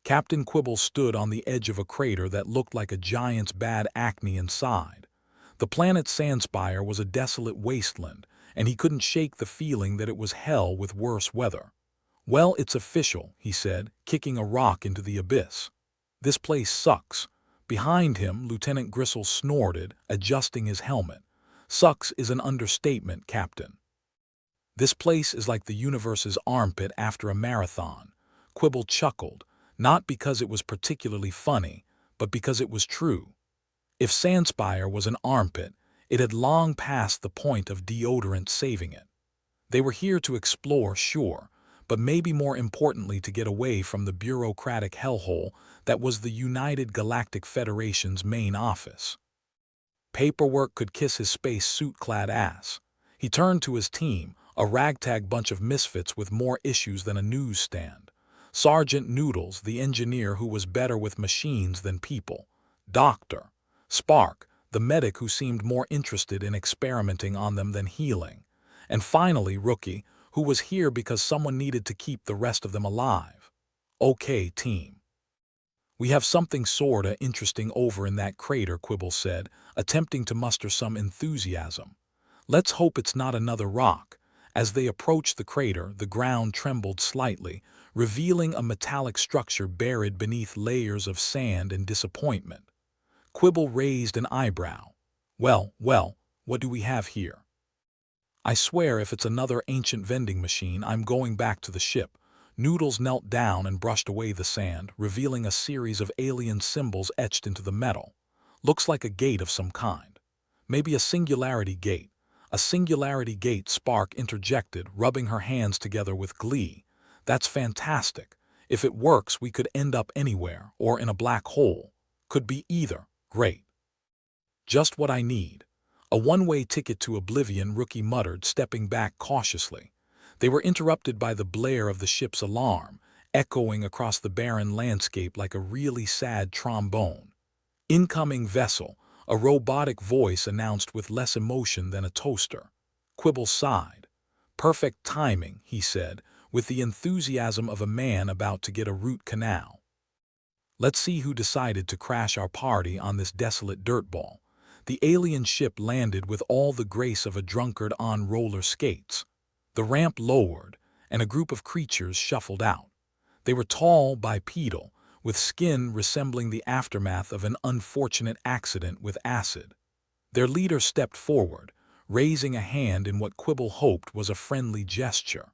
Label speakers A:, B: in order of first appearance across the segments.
A: Captain Quibble stood on the edge of a crater that looked like a giant's bad acne inside. The planet Sandspire was a desolate wasteland, and he couldn't shake the feeling that it was hell with worse weather. "Well, it's official," he said, kicking a rock into the abyss. "This place sucks." Behind him, Lieutenant Gristle snorted, adjusting his helmet. "Sucks is an understatement, Captain. This place is like the universe's armpit after a marathon." Quibble chuckled, not because it was particularly funny, but because it was true. If Sandspire was an armpit, it had long passed the point of deodorant saving it. They were here to explore, sure, but maybe more importantly to get away from the bureaucratic hellhole that was the United Galactic Federation's main office. Paperwork could kiss his space suit-clad ass. He turned to his team, a ragtag bunch of misfits with more issues than a newsstand. Sergeant Noodles, the engineer who was better with machines than people. Dr. Spark, the medic who seemed more interested in experimenting on them than healing. And finally, Rookie, who was here because someone needed to keep the rest of them alive. "Okay, team. We have something sorta interesting over in that crater," Quibble said, attempting to muster some enthusiasm. "Let's hope it's not another rock." As they approached the crater, the ground trembled slightly, revealing a metallic structure buried beneath layers of sand and disappointment. Quibble raised an eyebrow. Well, what do we have here?" "I swear if it's another ancient vending machine, I'm going back to the ship." Noodles knelt down and brushed away the sand, revealing a series of alien symbols etched into the metal. "Looks like a gate of some kind. Maybe a singularity gate." "A singularity gate," Spark interjected, rubbing her hands together with glee. "That's fantastic. If it works, we could end up anywhere, or in a black hole. Could be either. Great. Just what I need." "A one-way ticket to oblivion," Rookie muttered, stepping back cautiously. They were interrupted by the blare of the ship's alarm, echoing across the barren landscape like a really sad trombone. "Incoming vessel," a robotic voice announced with less emotion than a toaster. Quibble sighed. "Perfect timing," he said, with the enthusiasm of a man about to get a root canal. "Let's see who decided to crash our party on this desolate dirtball." The alien ship landed with all the grace of a drunkard on roller skates. The ramp lowered, and a group of creatures shuffled out. They were tall, bipedal, with skin resembling the aftermath of an unfortunate accident with acid. Their leader stepped forward, raising a hand in what Quibble hoped was a friendly gesture.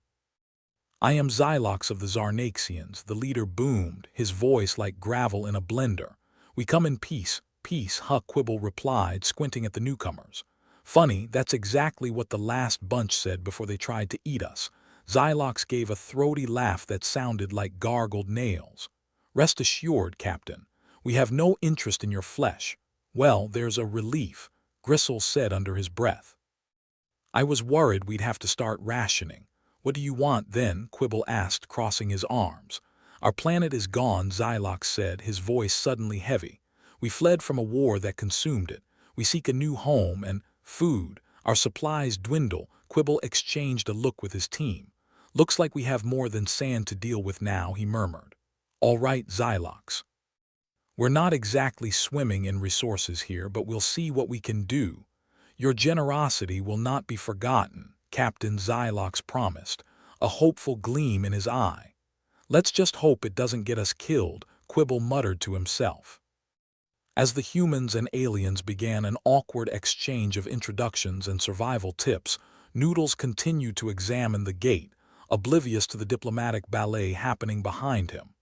A: "I am Xylox of the Zarnaxians," the leader boomed, his voice like gravel in a blender. "We come in peace." "Peace, huh?" Quibble replied, squinting at the newcomers. "Funny, that's exactly what the last bunch said before they tried to eat us." Xylox gave a throaty laugh that sounded like gargled nails. "Rest assured, Captain, we have no interest in your flesh." "Well, there's a relief," Gristle said under his breath. "I was worried we'd have to start rationing." "What do you want, then?" Quibble asked, crossing his arms. "Our planet is gone," Xylox said, his voice suddenly heavy. "We fled from a war that consumed it. We seek a new home and food. Our supplies dwindle." Quibble exchanged a look with his team. "Looks like we have more than sand to deal with now," he murmured. "All right, Xylox. We're not exactly swimming in resources here, but we'll see what we can do." "Your generosity will not be forgotten," Captain Xylox promised, a hopeful gleam in his eye. "Let's just hope it doesn't get us killed," Quibble muttered to himself. As the humans and aliens began an awkward exchange of introductions and survival tips, Noodles continued to examine the gate, oblivious to the diplomatic ballet happening behind him.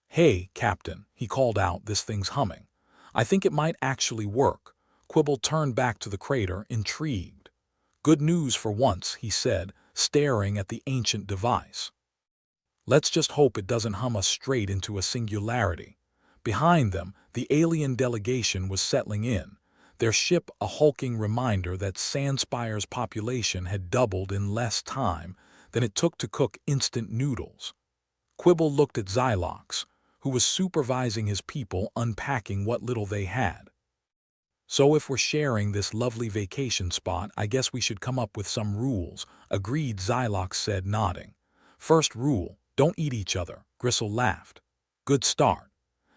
A: "Hey, Captain," he called out, "this thing's humming. I think it might actually work." Quibble turned back to the crater, intrigued. "Good news for once," he said, staring at the ancient device. "Let's just hope it doesn't hum us straight into a singularity." Behind them, the alien delegation was settling in, their ship a hulking reminder that Sandspire's population had doubled in less time than it took to cook instant noodles. Quibble looked at Xylox, who was supervising his people unpacking what little they had. "So if we're sharing this lovely vacation spot, I guess we should come up with some rules," agreed Xylox said, nodding. "First rule, don't eat each other," Gristle laughed. Good start.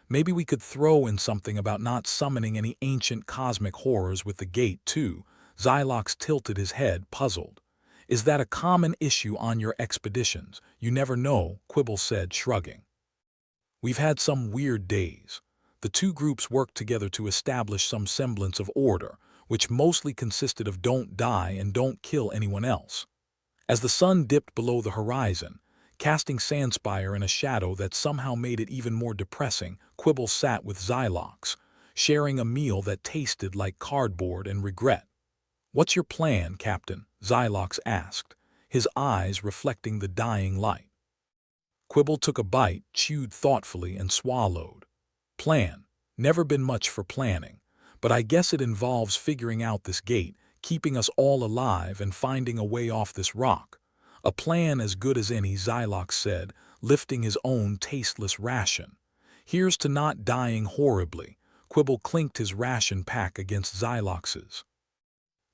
A: Maybe we could throw in something about not summoning any ancient cosmic horrors with the gate, too. Xylox tilted his head, puzzled. Is that a common issue on your expeditions? You never know, Quibble said, shrugging. We've had some weird days. The two groups worked together to establish some semblance of order, which mostly consisted of don't die and don't kill anyone else. As the sun dipped below the horizon, casting Sandspire in a shadow that somehow made it even more depressing, Quibble sat with Xylox, sharing a meal that tasted like cardboard and regret. "What's your plan, Captain?" Xylox asked, his eyes reflecting the dying light. Quibble took a bite, chewed thoughtfully, and swallowed. Plan. Never been much for planning, but I guess it involves figuring out this gate, keeping us all alive, and finding a way off this rock. A plan as good as any, Xylox said, lifting his own tasteless ration. Here's to not dying horribly. Quibble clinked his ration pack against Xylox's.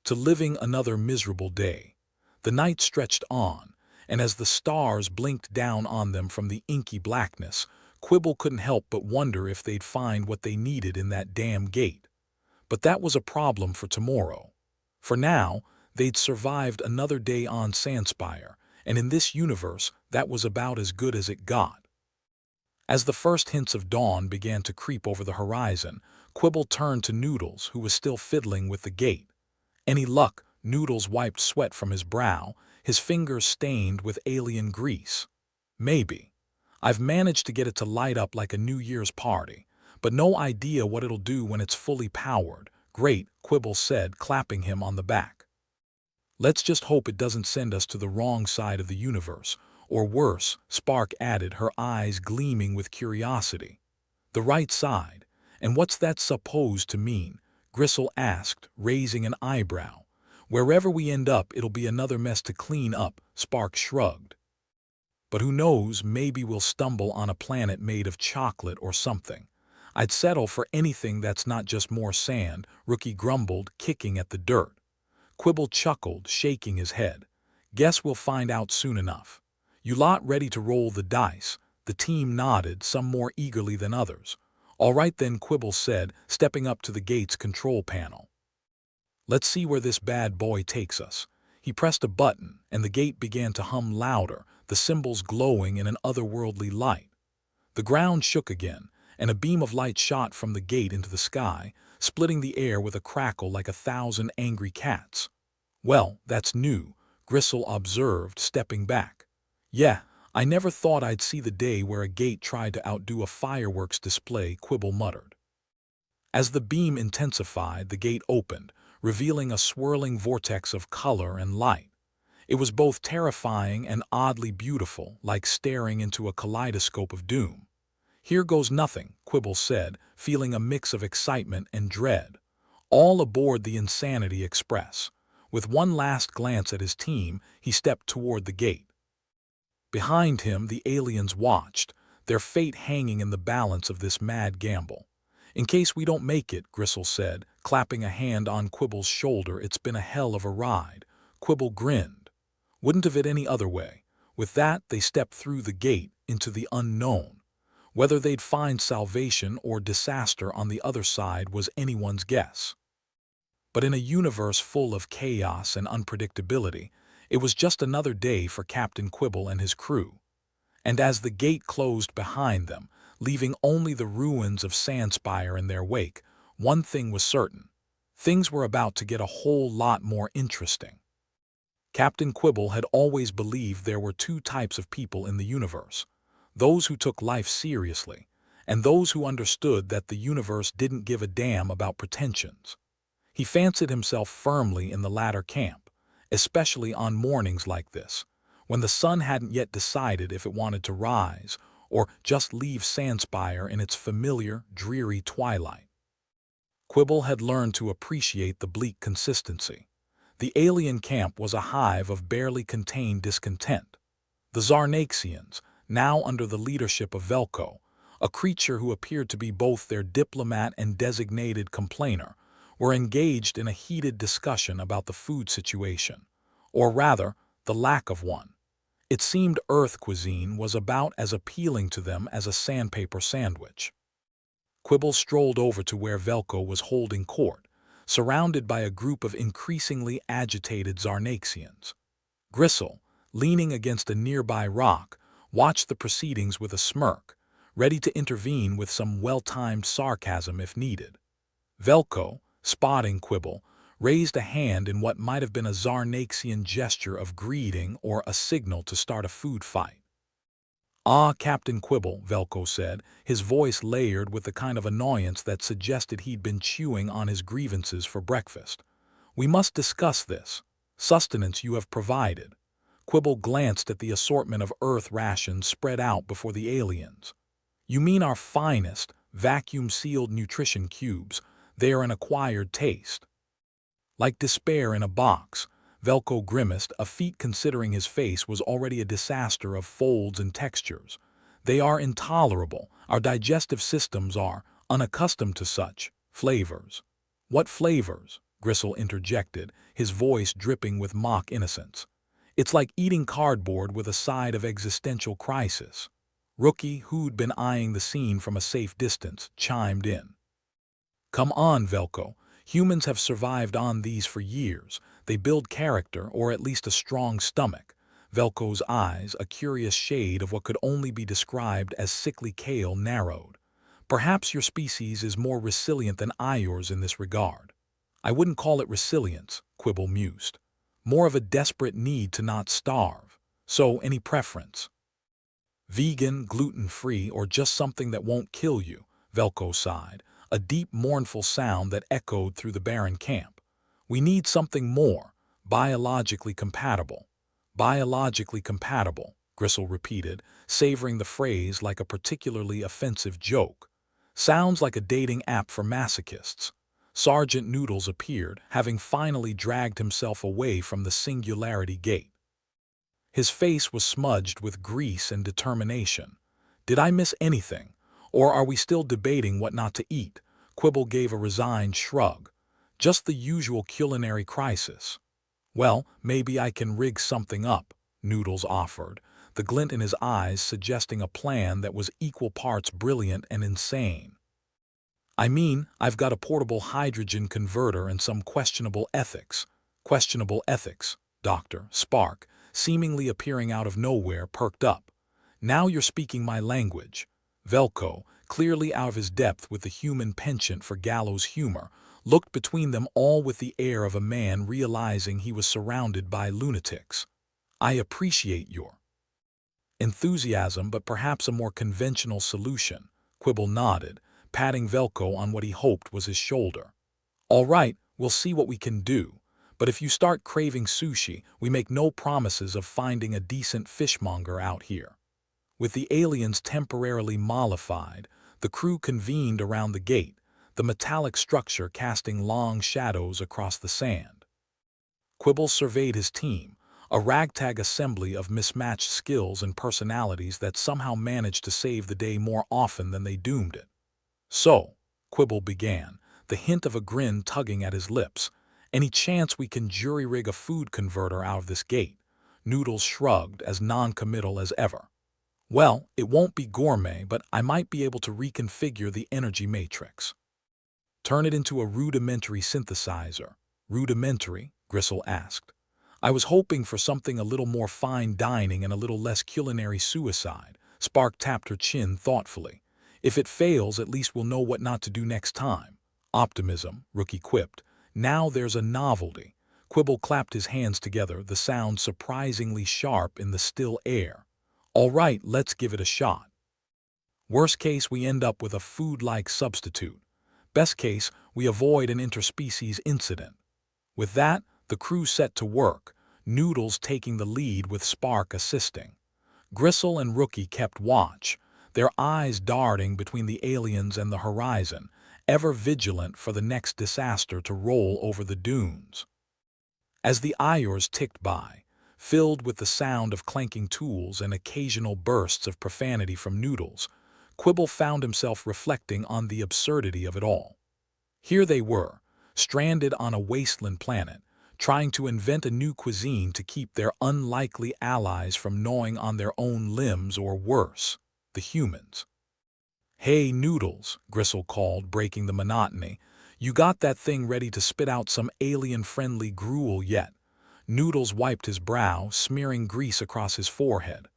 A: To living another miserable day. The night stretched on, and as the stars blinked down on them from the inky blackness, Quibble couldn't help but wonder if they'd find what they needed in that damn gate. But that was a problem for tomorrow. For now, they'd survived another day on Sandspire, and in this universe, that was about as good as it got. As the first hints of dawn began to creep over the horizon, Quibble turned to Noodles, who was still fiddling with the gate. Any luck? Noodles wiped sweat from his brow, his fingers stained with alien grease. Maybe. I've managed to get it to light up like a New Year's party, but no idea what it'll do when it's fully powered. Great, Quibble said, clapping him on the back. Let's just hope it doesn't send us to the wrong side of the universe, or worse, Spark added, her eyes gleaming with curiosity. The right side? And what's that supposed to mean? Gristle asked, raising an eyebrow. Wherever we end up, it'll be another mess to clean up, Spark shrugged. But who knows, maybe we'll stumble on a planet made of chocolate or something. I'd settle for anything that's not just more sand, Rookie grumbled, kicking at the dirt. Quibble chuckled, shaking his head. Guess we'll find out soon enough. You lot ready to roll the dice? The team nodded, some more eagerly than others. All right then, Quibble said, stepping up to the gate's control panel. Let's see where this bad boy takes us. He pressed a button, and the gate began to hum louder, the symbols glowing in an otherworldly light. The ground shook again, and a beam of light shot from the gate into the sky, splitting the air with a crackle like 1,000 angry cats. Well, that's new, Gristle observed, stepping back. Yeah, I never thought I'd see the day where a gate tried to outdo a fireworks display, Quibble muttered. As the beam intensified, the gate opened, revealing a swirling vortex of color and light. It was both terrifying and oddly beautiful, like staring into a kaleidoscope of doom. Here goes nothing, Quibble said, feeling a mix of excitement and dread. All aboard the Insanity Express. With one last glance at his team, he stepped toward the gate. Behind him, the aliens watched, their fate hanging in the balance of this mad gamble. In case we don't make it, Gristle said, clapping a hand on Quibble's shoulder. It's been a hell of a ride. Quibble grinned. Wouldn't have it any other way. With that, they stepped through the gate into the unknown. Whether they'd find salvation or disaster on the other side was anyone's guess. But in a universe full of chaos and unpredictability, it was just another day for Captain Quibble and his crew. And as the gate closed behind them, leaving only the ruins of Sandspire in their wake, one thing was certain. Things were about to get a whole lot more interesting. Captain Quibble had always believed there were two types of people in the universe: those who took life seriously, and those who understood that the universe didn't give a damn about pretensions. He fancied himself firmly in the latter camp, especially on mornings like this, when the sun hadn't yet decided if it wanted to rise or just leave Sandspire in its familiar, dreary twilight. Quibble had learned to appreciate the bleak consistency. The alien camp was a hive of barely contained discontent. The Zarnaxians, now under the leadership of Velko, a creature who appeared to be both their diplomat and designated complainer, were engaged in a heated discussion about the food situation, or rather, the lack of one. It seemed Earth cuisine was about as appealing to them as a sandpaper sandwich. Quibble strolled over to where Velko was holding court, surrounded by a group of increasingly agitated Zarnaxians. Gristle, leaning against a nearby rock, watched the proceedings with a smirk, ready to intervene with some well-timed sarcasm if needed. Velko, spotting Quibble, raised a hand in what might have been a Zarnaxian gesture of greeting or a signal to start a food fight. "Ah, Captain Quibble," Velko said, his voice layered with the kind of annoyance that suggested he'd been chewing on his grievances for breakfast. "We must discuss this. Sustenance you have provided." Quibble glanced at the assortment of Earth rations spread out before the aliens. "You mean our finest, vacuum-sealed nutrition cubes. They are an acquired taste." Like despair in a box, Velko grimaced, a feat considering his face was already a disaster of folds and textures. "They are intolerable. Our digestive systems are unaccustomed to such flavors." "What flavors?" Gristle interjected, his voice dripping with mock innocence. "It's like eating cardboard with a side of existential crisis." Rookie, who'd been eyeing the scene from a safe distance, chimed in. "Come on, Velko. Humans have survived on these for years. They build character, or at least a strong stomach." Velko's eyes, a curious shade of what could only be described as sickly kale, narrowed. "Perhaps your species is more resilient than ours in this regard." "I wouldn't call it resilience," Quibble mused. "More of a desperate need to not starve. So, any preference?" "Vegan, gluten-free, or just something that won't kill you," Velko sighed, a deep, mournful sound that echoed through the barren camp. "We need something more, biologically compatible." "Biologically compatible," Gristle repeated, savoring the phrase like a particularly offensive joke. "Sounds like a dating app for masochists." Sergeant Noodles appeared, having finally dragged himself away from the Singularity gate. His face was smudged with grease and determination. "Did I miss anything? Or are we still debating what not to eat?" Quibble gave a resigned shrug. "Just the usual culinary crisis." "Well, maybe I can rig something up," Noodles offered, the glint in his eyes suggesting a plan that was equal parts brilliant and insane. "I mean, I've got a portable hydrogen converter and some questionable ethics." "Questionable ethics," Dr. Spark, seemingly appearing out of nowhere, perked up. "Now you're speaking my language." Velko, clearly out of his depth with the human penchant for gallows humor, looked between them all with the air of a man realizing he was surrounded by lunatics. "I appreciate your enthusiasm, but perhaps a more conventional solution." Quibble nodded, patting Velko on what he hoped was his shoulder. "All right, we'll see what we can do. But if you start craving sushi, we make no promises of finding a decent fishmonger out here." With the aliens temporarily mollified, the crew convened around the gate, the metallic structure casting long shadows across the sand. Quibble surveyed his team, a ragtag assembly of mismatched skills and personalities that somehow managed to save the day more often than they doomed it. "So," Quibble began, the hint of a grin tugging at his lips, "any chance we can jury-rig a food converter out of this gate?" Noodles shrugged, as non-committal as ever. "Well, it won't be gourmet, but I might be able to reconfigure the energy matrix." "Turn it into a rudimentary synthesizer." "Rudimentary?" Gristle asked. "I was hoping for something a little more fine dining and a little less culinary suicide." Spark tapped her chin thoughtfully. "If it fails, at least we'll know what not to do next time." "Optimism," Rookie quipped. "Now there's a novelty." Quibble clapped his hands together, the sound surprisingly sharp in the still air. "All right, let's give it a shot. Worst case, we end up with a food-like substitute. Best case, we avoid an interspecies incident." With that, the crew set to work, Noodles taking the lead with Spark assisting. Gristle and Rookie kept watch, their eyes darting between the aliens and the horizon, ever vigilant for the next disaster to roll over the dunes. As the hours ticked by, filled with the sound of clanking tools and occasional bursts of profanity from Noodles, Quibble found himself reflecting on the absurdity of it all. Here they were, stranded on a wasteland planet, trying to invent a new cuisine to keep their unlikely allies from gnawing on their own limbs or worse, the humans. "Hey, Noodles," Gristle called, breaking the monotony. "You got that thing ready to spit out some alien-friendly gruel yet?" Noodles wiped his brow, smearing grease across his forehead.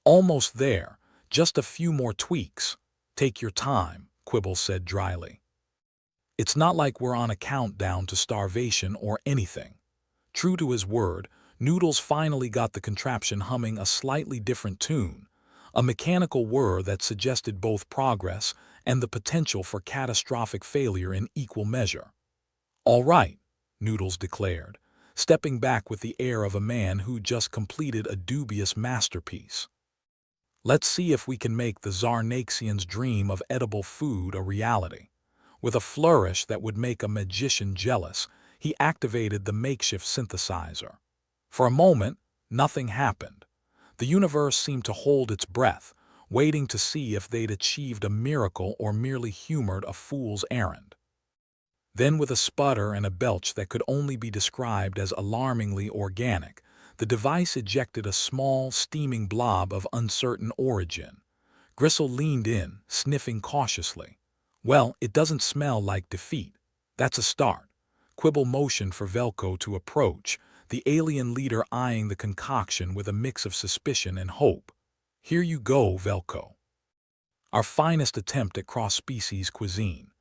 A: "Almost there. Just a few more tweaks." "Take your time," Quibble said dryly. "It's not like we're on a countdown to starvation or anything." True to his word, Noodles finally got the contraption humming a slightly different tune, a mechanical whir that suggested both progress and the potential for catastrophic failure in equal measure. "All right," Noodles declared, stepping back with the air of a man who just completed a dubious masterpiece. "Let's see if we can make the Zarnaxian's dream of edible food a reality." With a flourish that would make a magician jealous, he activated the makeshift synthesizer. For a moment, nothing happened. The universe seemed to hold its breath, waiting to see if they'd achieved a miracle or merely humored a fool's errand. Then, with a sputter and a belch that could only be described as alarmingly organic, the device ejected a small, steaming blob of uncertain origin. Gristle leaned in, sniffing cautiously. "Well, it doesn't smell like defeat. That's a start." Quibble motioned for Velko to approach, the alien leader eyeing the concoction with a mix of suspicion and hope. "Here you go, Velko. Our finest attempt at cross-species cuisine."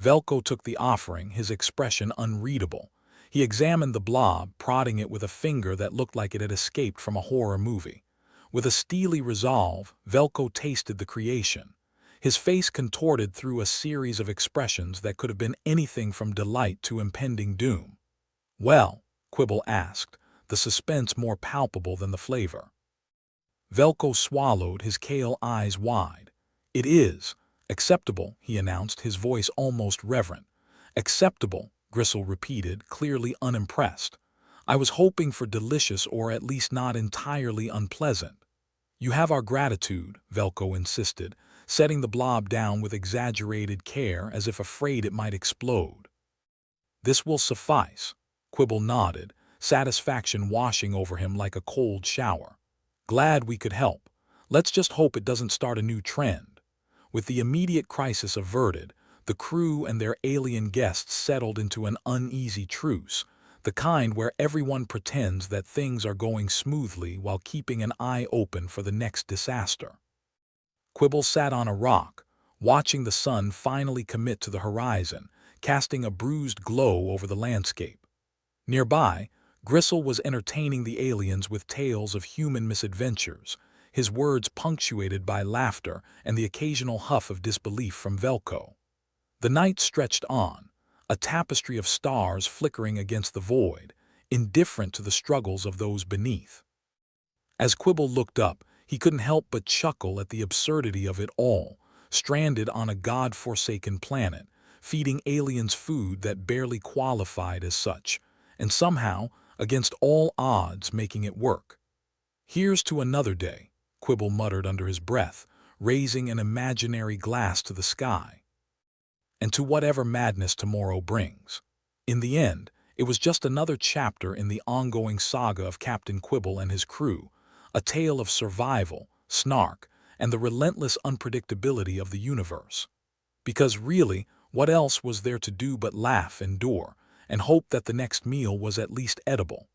A: Velko took the offering, his expression unreadable. He examined the blob, prodding it with a finger that looked like it had escaped from a horror movie. With a steely resolve, Velko tasted the creation. His face contorted through a series of expressions that could have been anything from delight to impending doom. "Well?" Quibble asked, the suspense more palpable than the flavor. Velko swallowed, his kale eyes wide. "It is acceptable," he announced, his voice almost reverent. "Acceptable," Gristle repeated, clearly unimpressed. "I was hoping for delicious or at least not entirely unpleasant." "You have our gratitude," Velko insisted, setting the blob down with exaggerated care as if afraid it might explode. "This will suffice." Quibble nodded, satisfaction washing over him like a cold shower. "Glad we could help. Let's just hope it doesn't start a new trend." With the immediate crisis averted, the crew and their alien guests settled into an uneasy truce, the kind where everyone pretends that things are going smoothly while keeping an eye open for the next disaster. Quibble sat on a rock, watching the sun finally commit to the horizon, casting a bruised glow over the landscape. Nearby, Gristle was entertaining the aliens with tales of human misadventures, his words punctuated by laughter and the occasional huff of disbelief from Velko. The night stretched on, a tapestry of stars flickering against the void, indifferent to the struggles of those beneath. As Quibble looked up, he couldn't help but chuckle at the absurdity of it all, stranded on a god-forsaken planet, feeding aliens food that barely qualified as such, and somehow, against all odds, making it work. "Here's to another day," Quibble muttered under his breath, raising an imaginary glass to the sky. "And to whatever madness tomorrow brings." In the end, it was just another chapter in the ongoing saga of Captain Quibble and his crew, a tale of survival, snark, and the relentless unpredictability of the universe. Because really, what else was there to do but laugh, endure, and hope that the next meal was at least edible?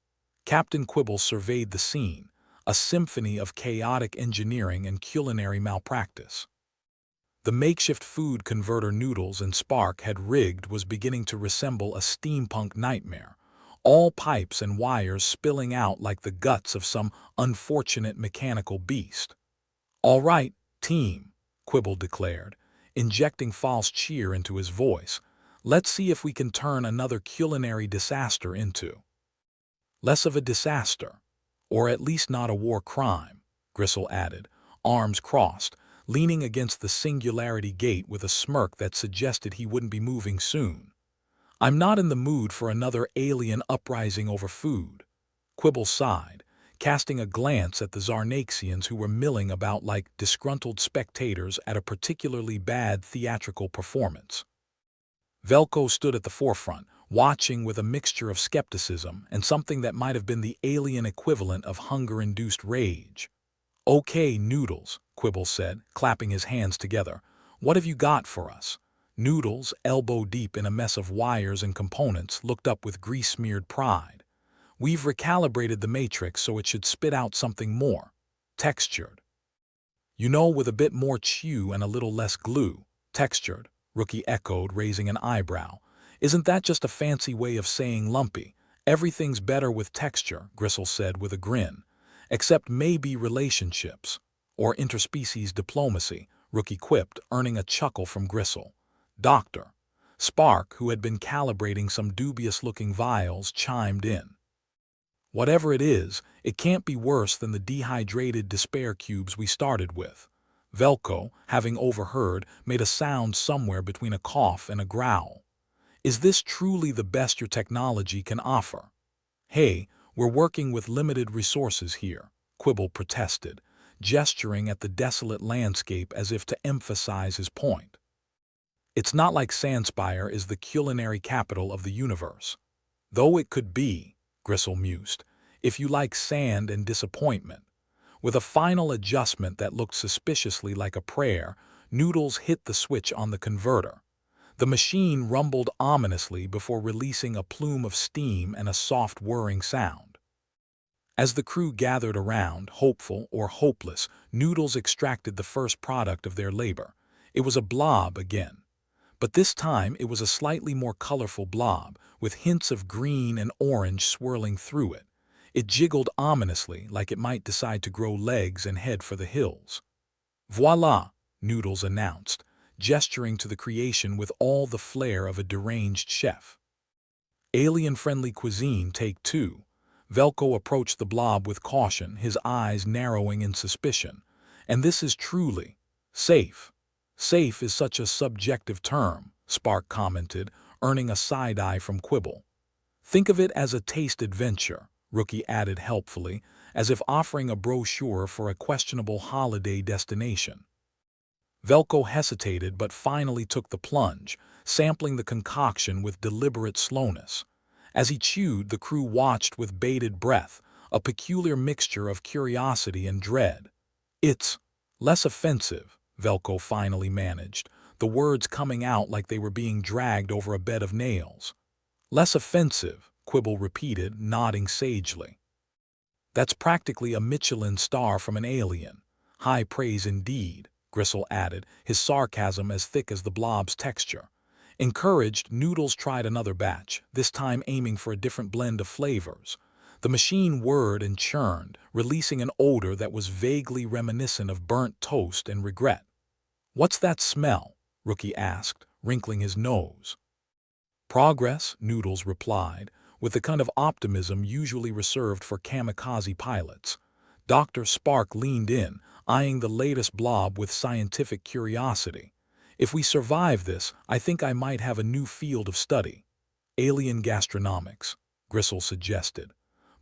A: Captain Quibble surveyed the scene, a symphony of chaotic engineering and culinary malpractice. The makeshift food converter Noodles and Spark had rigged was beginning to resemble a steampunk nightmare, all pipes and wires spilling out like the guts of some unfortunate mechanical beast. "All right, team," Quibble declared, injecting false cheer into his voice. "Let's see if we can turn another culinary disaster into less of a disaster, or at least not a war crime," Gristle added, arms crossed, leaning against the Singularity gate with a smirk that suggested he wouldn't be moving soon. "I'm not in the mood for another alien uprising over food." Quibble sighed, casting a glance at the Zarnaxians who were milling about like disgruntled spectators at a particularly bad theatrical performance. Velko stood at the forefront, watching with a mixture of skepticism and something that might have been the alien equivalent of hunger-induced rage. "Okay, Noodles," Quibble said, clapping his hands together. "What have you got for us?" Noodles, elbow-deep in a mess of wires and components, looked up with grease-smeared pride. "We've recalibrated the matrix so it should spit out something more textured. You know, with a bit more chew and a little less glue." "Textured," Rookie echoed, raising an eyebrow. "Isn't that just a fancy way of saying lumpy?" "Everything's better with texture," Gristle said with a grin. "Except maybe relationships. Or interspecies diplomacy," Rookie quipped, earning a chuckle from Gristle. Dr. Spark, who had been calibrating some dubious-looking vials, chimed in. "Whatever it is, it can't be worse than the dehydrated despair cubes we started with." Velko, having overheard, made a sound somewhere between a cough and a growl. "Is this truly the best your technology can offer?" "Hey, we're working with limited resources here," Quibble protested, gesturing at the desolate landscape as if to emphasize his point. "It's not like Sandspire is the culinary capital of the universe." "Though it could be," Gristle mused, "if you like sand and disappointment." With a final adjustment that looked suspiciously like a prayer, Noodles hit the switch on the converter. The machine rumbled ominously before releasing a plume of steam and a soft whirring sound. As the crew gathered around, hopeful or hopeless, Noodles extracted the first product of their labor. It was a blob again. But this time it was a slightly more colorful blob, with hints of green and orange swirling through it. It jiggled ominously, like it might decide to grow legs and head for the hills. "Voila," Noodles announced, gesturing to the creation with all the flair of a deranged chef. "Alien-friendly cuisine, take two." Velko approached the blob with caution, his eyes narrowing in suspicion. "And this is truly safe." "Safe is such a subjective term," Spark commented, earning a side-eye from Quibble. "Think of it as a taste adventure," Rookie added helpfully, as if offering a brochure for a questionable holiday destination. Velko hesitated but finally took the plunge, sampling the concoction with deliberate slowness. As he chewed, the crew watched with bated breath, a peculiar mixture of curiosity and dread. "It's less offensive," Velko finally managed, the words coming out like they were being dragged over a bed of nails. "Less offensive," Quibble repeated, nodding sagely. "That's practically a Michelin star from an alien. High praise indeed," Gristle added, his sarcasm as thick as the blob's texture. Encouraged, Noodles tried another batch, this time aiming for a different blend of flavors. The machine whirred and churned, releasing an odor that was vaguely reminiscent of burnt toast and regret. "What's that smell?" Rookie asked, wrinkling his nose. "Progress," Noodles replied, with the kind of optimism usually reserved for kamikaze pilots. Dr. Spark leaned in, eyeing the latest blob with scientific curiosity. "If we survive this, I think I might have a new field of study." "Alien gastronomics," Gristle suggested.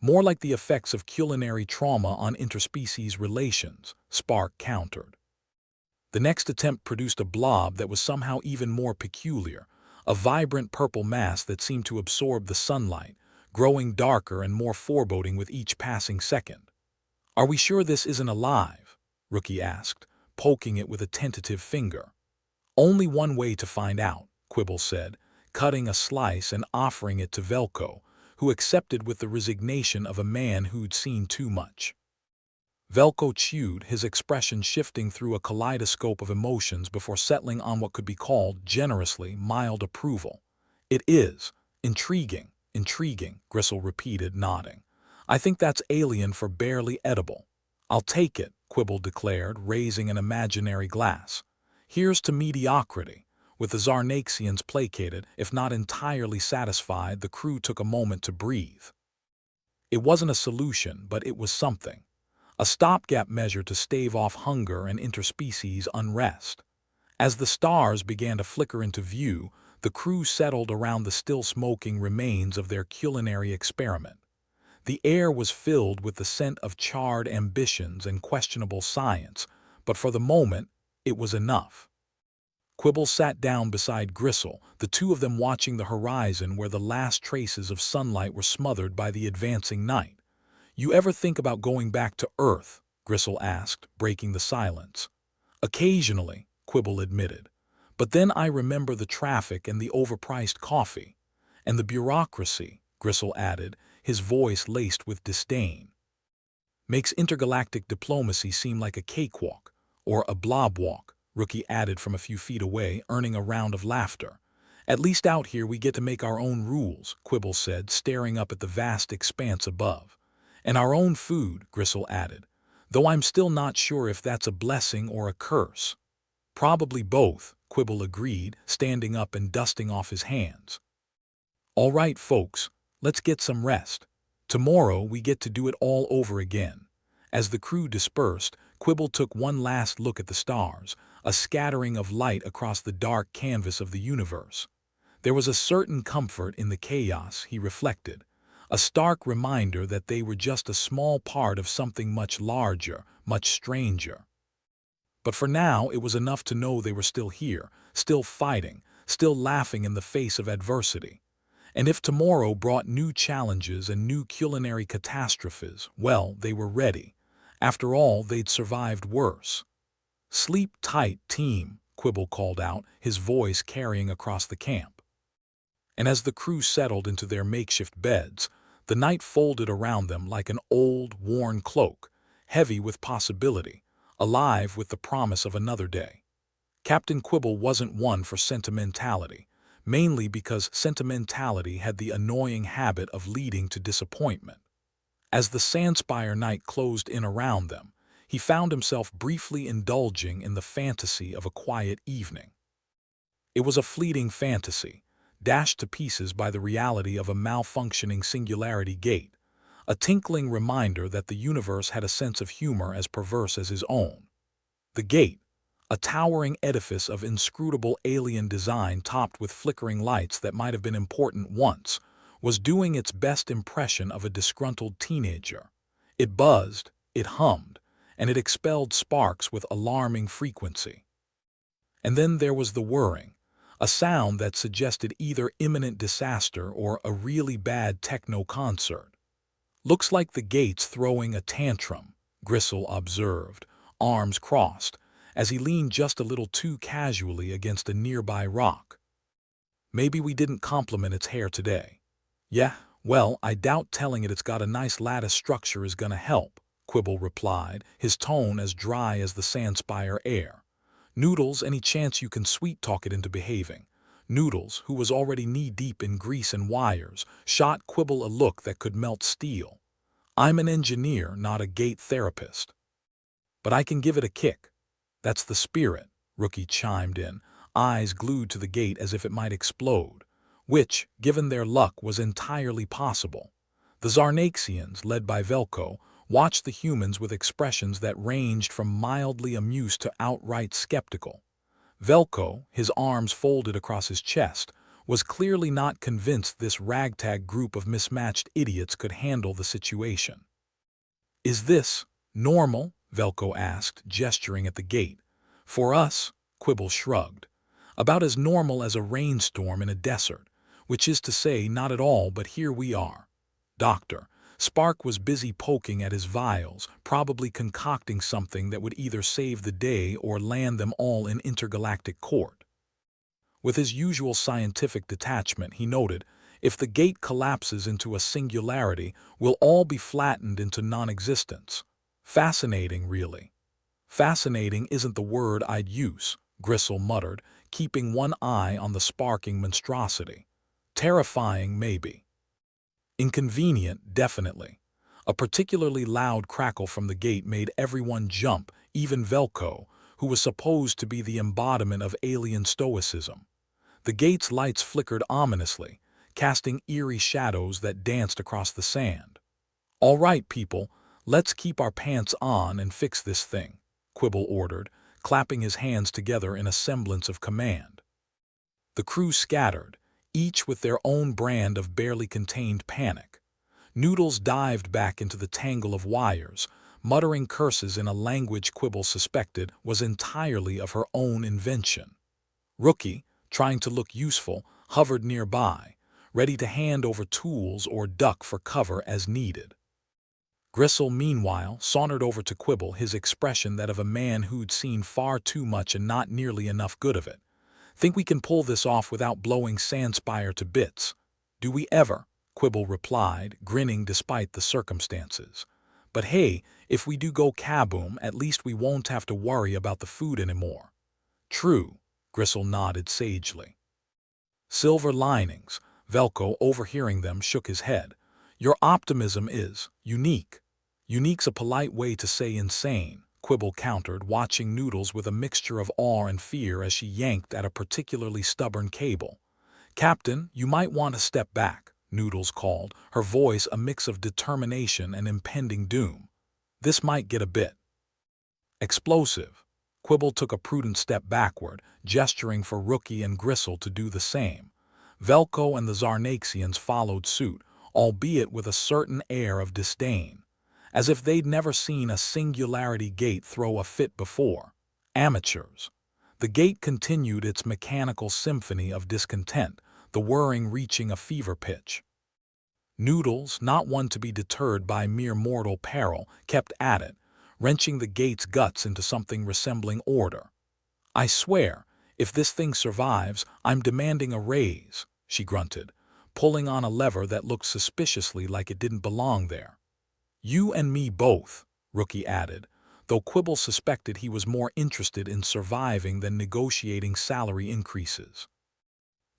A: "More like the effects of culinary trauma on interspecies relations," Spark countered. The next attempt produced a blob that was somehow even more peculiar, a vibrant purple mass that seemed to absorb the sunlight, growing darker and more foreboding with each passing second. "Are we sure this isn't alive?" Rookie asked, poking it with a tentative finger. "Only one way to find out," Quibble said, cutting a slice and offering it to Velko, who accepted with the resignation of a man who'd seen too much. Velko chewed, his expression shifting through a kaleidoscope of emotions before settling on what could be called, generously, mild approval. "It is. Intriguing, intriguing," Gristle repeated, nodding. "I think that's alien for barely edible." "I'll take it," Quibble declared, raising an imaginary glass. "Here's to mediocrity." With the Zarnaxians placated, if not entirely satisfied, the crew took a moment to breathe. It wasn't a solution, but it was something. A stopgap measure to stave off hunger and interspecies unrest. As the stars began to flicker into view, the crew settled around the still-smoking remains of their culinary experiment. The air was filled with the scent of charred ambitions and questionable science, but for the moment, it was enough. Quibble sat down beside Gristle, the two of them watching the horizon where the last traces of sunlight were smothered by the advancing night. "You ever think about going back to Earth?" Gristle asked, breaking the silence. "Occasionally," Quibble admitted. "But then I remember the traffic and the overpriced coffee. And the bureaucracy," Gristle added, his voice laced with disdain. "Makes intergalactic diplomacy seem like a cakewalk, or a blob walk," Rookie added from a few feet away, earning a round of laughter. "At least out here we get to make our own rules," Quibble said, staring up at the vast expanse above. "And our own food," Gristle added, "though I'm still not sure if that's a blessing or a curse." "Probably both," Quibble agreed, standing up and dusting off his hands. "All right, folks, let's get some rest. Tomorrow we get to do it all over again." As the crew dispersed, Quibble took one last look at the stars, a scattering of light across the dark canvas of the universe. There was a certain comfort in the chaos, he reflected, a stark reminder that they were just a small part of something much larger, much stranger. But for now it was enough to know they were still here, still fighting, still laughing in the face of adversity. And if tomorrow brought new challenges and new culinary catastrophes, well, they were ready. After all, they'd survived worse. "Sleep tight, team," Quibble called out, his voice carrying across the camp. And as the crew settled into their makeshift beds, the night folded around them like an old, worn cloak, heavy with possibility, alive with the promise of another day. Captain Quibble wasn't one for sentimentality, mainly because sentimentality had the annoying habit of leading to disappointment. As the Sandspire night closed in around them, he found himself briefly indulging in the fantasy of a quiet evening. It was a fleeting fantasy, dashed to pieces by the reality of a malfunctioning singularity gate, a tinkling reminder that the universe had a sense of humor as perverse as his own. The gate, a towering edifice of inscrutable alien design topped with flickering lights that might have been important once, was doing its best impression of a disgruntled teenager. It buzzed, it hummed, and it expelled sparks with alarming frequency. And then there was the whirring, a sound that suggested either imminent disaster or a really bad techno concert. "Looks like the gate's throwing a tantrum," Gristle observed, arms crossed, as he leaned just a little too casually against a nearby rock. "Maybe we didn't compliment its hair today." "Yeah, well, I doubt telling it it's got a nice lattice structure is gonna help," Quibble replied, his tone as dry as the Sandspire air. "Noodles, any chance you can sweet-talk it into behaving?" Noodles, who was already knee-deep in grease and wires, shot Quibble a look that could melt steel. "I'm an engineer, not a gate therapist." "But I can give it a kick." "That's the spirit," Rookie chimed in, eyes glued to the gate as if it might explode, which, given their luck, was entirely possible. The Zarnaxians, led by Velko, watched the humans with expressions that ranged from mildly amused to outright skeptical. Velko, his arms folded across his chest, was clearly not convinced this ragtag group of mismatched idiots could handle the situation. "Is this normal?" Velko asked, gesturing at the gate. "For us," Quibble shrugged. "About as normal as a rainstorm in a desert, which is to say not at all, but here we are." Doctor Spark was busy poking at his vials, probably concocting something that would either save the day or land them all in intergalactic court. With his usual scientific detachment, he noted, "If the gate collapses into a singularity, we'll all be flattened into non-existence." "Fascinating, really." "Fascinating isn't the word I'd use," Gristle muttered, keeping one eye on the sparking monstrosity. "Terrifying, maybe. Inconvenient, definitely." A particularly loud crackle from the gate made everyone jump, even Velko, who was supposed to be the embodiment of alien stoicism. The gate's lights flickered ominously, casting eerie shadows that danced across the sand. "All right, people, let's keep our pants on and fix this thing," Quibble ordered, clapping his hands together in a semblance of command. The crew scattered, each with their own brand of barely contained panic. Noodles dived back into the tangle of wires, muttering curses in a language Quibble suspected was entirely of her own invention. Rookie, trying to look useful, hovered nearby, ready to hand over tools or duck for cover as needed. Gristle, meanwhile, sauntered over to Quibble, his expression that of a man who'd seen far too much and not nearly enough good of it. "Think we can pull this off without blowing Sandspire to bits?" "Do we ever?" Quibble replied, grinning despite the circumstances. "But hey, if we do go kaboom, at least we won't have to worry about the food anymore." "True," Gristle nodded sagely. "Silver linings." Velko, overhearing them, shook his head. "Your optimism is unique." "Unique's a polite way to say insane," Quibble countered, watching Noodles with a mixture of awe and fear as she yanked at a particularly stubborn cable. "Captain, you might want to step back," Noodles called, her voice a mix of determination and impending doom. "This might get a bit explosive." Quibble took a prudent step backward, gesturing for Rookie and Gristle to do the same. Velko and the Zarnaxians followed suit, albeit with a certain air of disdain, as if they'd never seen a Singularity gate throw a fit before. Amateurs. The gate continued its mechanical symphony of discontent, the whirring reaching a fever pitch. Noodles, not one to be deterred by mere mortal peril, kept at it, wrenching the gate's guts into something resembling order. "I swear, if this thing survives, I'm demanding a raise," she grunted, pulling on a lever that looked suspiciously like it didn't belong there. "You and me both," Rookie added, though Quibble suspected he was more interested in surviving than negotiating salary increases.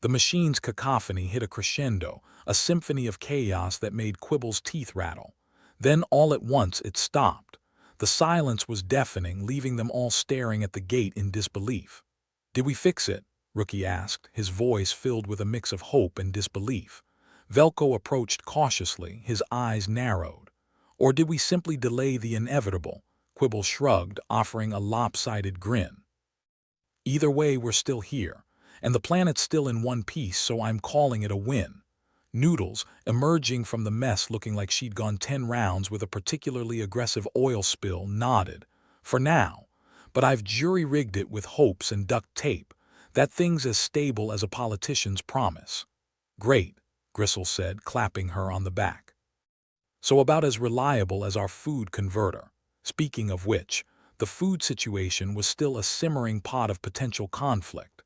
A: The machine's cacophony hit a crescendo, a symphony of chaos that made Quibble's teeth rattle. Then all at once it stopped. The silence was deafening, leaving them all staring at the gate in disbelief. "Did we fix it?" Rookie asked, his voice filled with a mix of hope and disbelief. Velko approached cautiously, his eyes narrowed. "Or did we simply delay the inevitable?" Quibble shrugged, offering a lopsided grin. "Either way, we're still here, and the planet's still in one piece, so I'm calling it a win." Noodles, emerging from the mess looking like she'd gone 10 rounds with a particularly aggressive oil spill, nodded. "For now. But I've jury-rigged it with hopes and duct tape. That thing's as stable as a politician's promise." "Great," Gristle said, clapping her on the back. "So about as reliable as our food converter." Speaking of which, the food situation was still a simmering pot of potential conflict.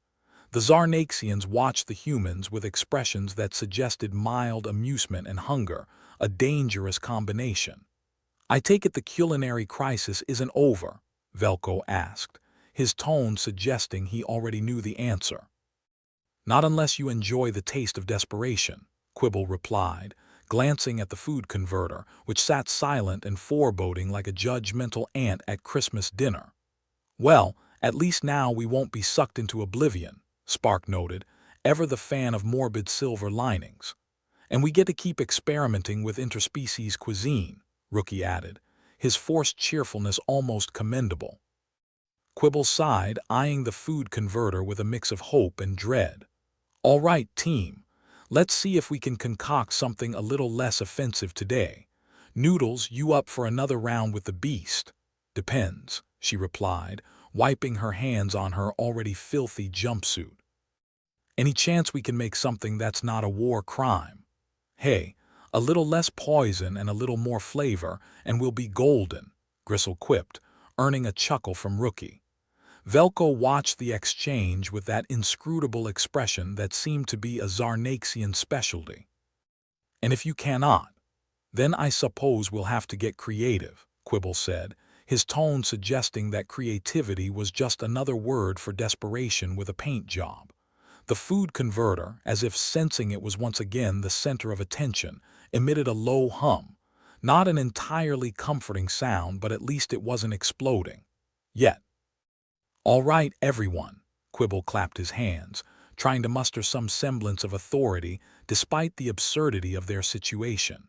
A: The Zarnaxians watched the humans with expressions that suggested mild amusement and hunger, a dangerous combination. "I take it the culinary crisis isn't over?" Velko asked, his tone suggesting he already knew the answer. "Not unless you enjoy the taste of desperation," Quibble replied, glancing at the food converter, which sat silent and foreboding like a judgmental aunt at Christmas dinner. "Well, at least now we won't be sucked into oblivion," Spark noted, ever the fan of morbid silver linings. "And we get to keep experimenting with interspecies cuisine," Rookie added, his forced cheerfulness almost commendable. Quibble sighed, eyeing the food converter with a mix of hope and dread. "All right, team. Let's see if we can concoct something a little less offensive today. Noodles, you up for another round with the beast?" "Depends," she replied, wiping her hands on her already filthy jumpsuit. "Any chance we can make something that's not a war crime?" "Hey, a little less poison and a little more flavor, and we'll be golden," Gristle quipped, earning a chuckle from Rookie. Velko watched the exchange with that inscrutable expression that seemed to be a Zarnaxian specialty. "And if you cannot, then I suppose we'll have to get creative," Quibble said, his tone suggesting that creativity was just another word for desperation with a paint job. The food converter, as if sensing it was once again the center of attention, emitted a low hum. Not an entirely comforting sound, but at least it wasn't exploding. Yet. "All right, everyone," Quibble clapped his hands, trying to muster some semblance of authority despite the absurdity of their situation.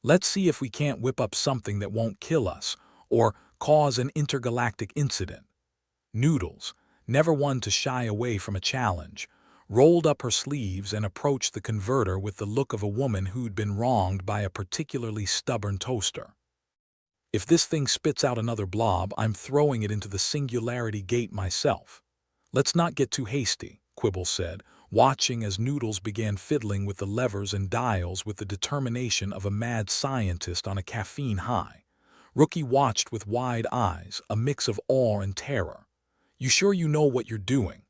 A: "Let's see if we can't whip up something that won't kill us, or cause an intergalactic incident." Noodles, never one to shy away from a challenge, rolled up her sleeves and approached the converter with the look of a woman who'd been wronged by a particularly stubborn toaster. "If this thing spits out another blob, I'm throwing it into the Singularity gate myself." "Let's not get too hasty," Quibble said, watching as Noodles began fiddling with the levers and dials with the determination of a mad scientist on a caffeine high. Rookie watched with wide eyes, a mix of awe and terror. "You sure you know what you're doing?"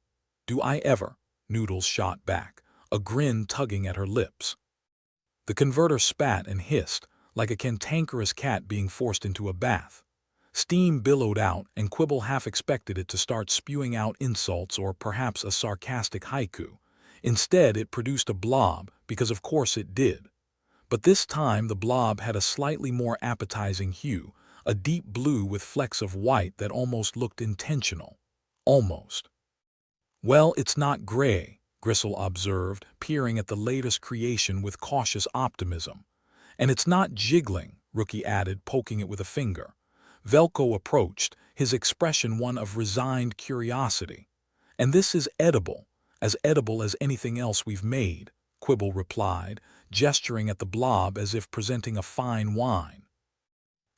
A: "Do I ever?" Noodles shot back, a grin tugging at her lips. The converter spat and hissed, like a cantankerous cat being forced into a bath. Steam billowed out, and Quibble half expected it to start spewing out insults or perhaps a sarcastic haiku. Instead, it produced a blob, because of course it did. But this time the blob had a slightly more appetizing hue, a deep blue with flecks of white that almost looked intentional. Almost. "Well, it's not gray," Gristle observed, peering at the latest creation with cautious optimism. "And it's not jiggling," Rookie added, poking it with a finger. Velko approached, his expression one of resigned curiosity. "And this is edible as anything else we've made," Quibble replied, gesturing at the blob as if presenting a fine wine.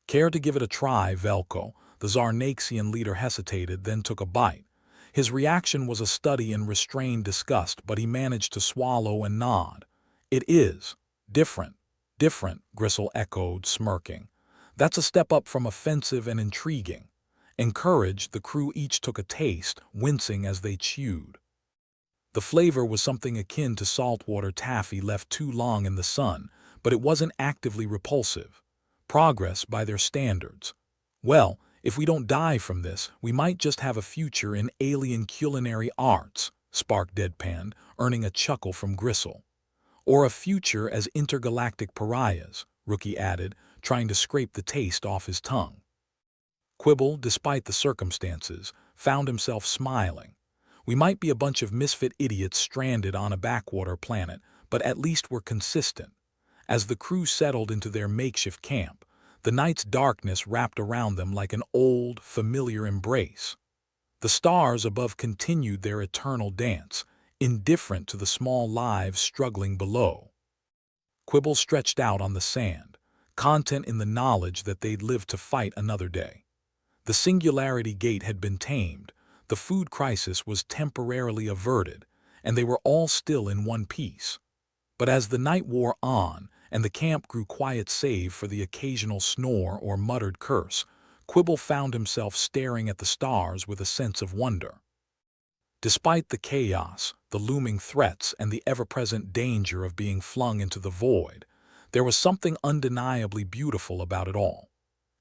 A: "Care to give it a try, Velko?" The Zarnaxian leader hesitated, then took a bite. His reaction was a study in restrained disgust, but he managed to swallow and nod. "It is. Different." "Different," Gristle echoed, smirking. "That's a step up from offensive and intriguing." Encouraged, the crew each took a taste, wincing as they chewed. The flavor was something akin to saltwater taffy left too long in the sun, but it wasn't actively repulsive. Progress by their standards. "Well, if we don't die from this, we might just have a future in alien culinary arts," Spark deadpanned, earning a chuckle from Gristle. "Or a future as intergalactic pariahs," Rookie added, trying to scrape the taste off his tongue. Quibble, despite the circumstances, found himself smiling. "We might be a bunch of misfit idiots stranded on a backwater planet, but at least we're consistent." As the crew settled into their makeshift camp, the night's darkness wrapped around them like an old, familiar embrace. The stars above continued their eternal dance, indifferent to the small lives struggling below. Quibble stretched out on the sand, content in the knowledge that they'd live to fight another day. The Singularity Gate had been tamed, the food crisis was temporarily averted, and they were all still in one piece. But as the night wore on, and the camp grew quiet save for the occasional snore or muttered curse, Quibble found himself staring at the stars with a sense of wonder. Despite the chaos, the looming threats, and the ever-present danger of being flung into the void, there was something undeniably beautiful about it all.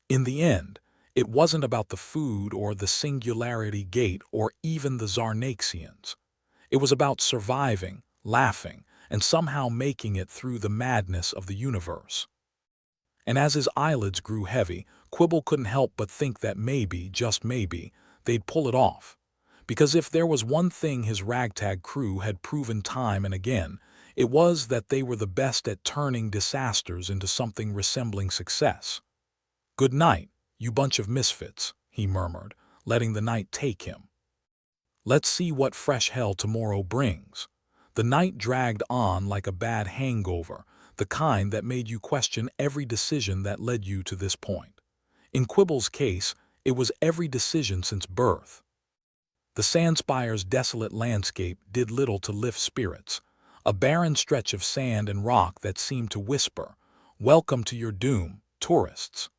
A: In the end, it wasn't about the food or the Singularity Gate or even the Zarnaxians. It was about surviving, laughing, and somehow making it through the madness of the universe. And as his eyelids grew heavy, Quibble couldn't help but think that maybe, just maybe, they'd pull it off. Because if there was one thing his ragtag crew had proven time and again, it was that they were the best at turning disasters into something resembling success. "Good night, you bunch of misfits," he murmured, letting the night take him. "Let's see what fresh hell tomorrow brings." The night dragged on like a bad hangover, the kind that made you question every decision that led you to this point. In Quibble's case, it was every decision since birth. The Sandspire's desolate landscape did little to lift spirits, a barren stretch of sand and rock that seemed to whisper, "Welcome to your doom, tourists."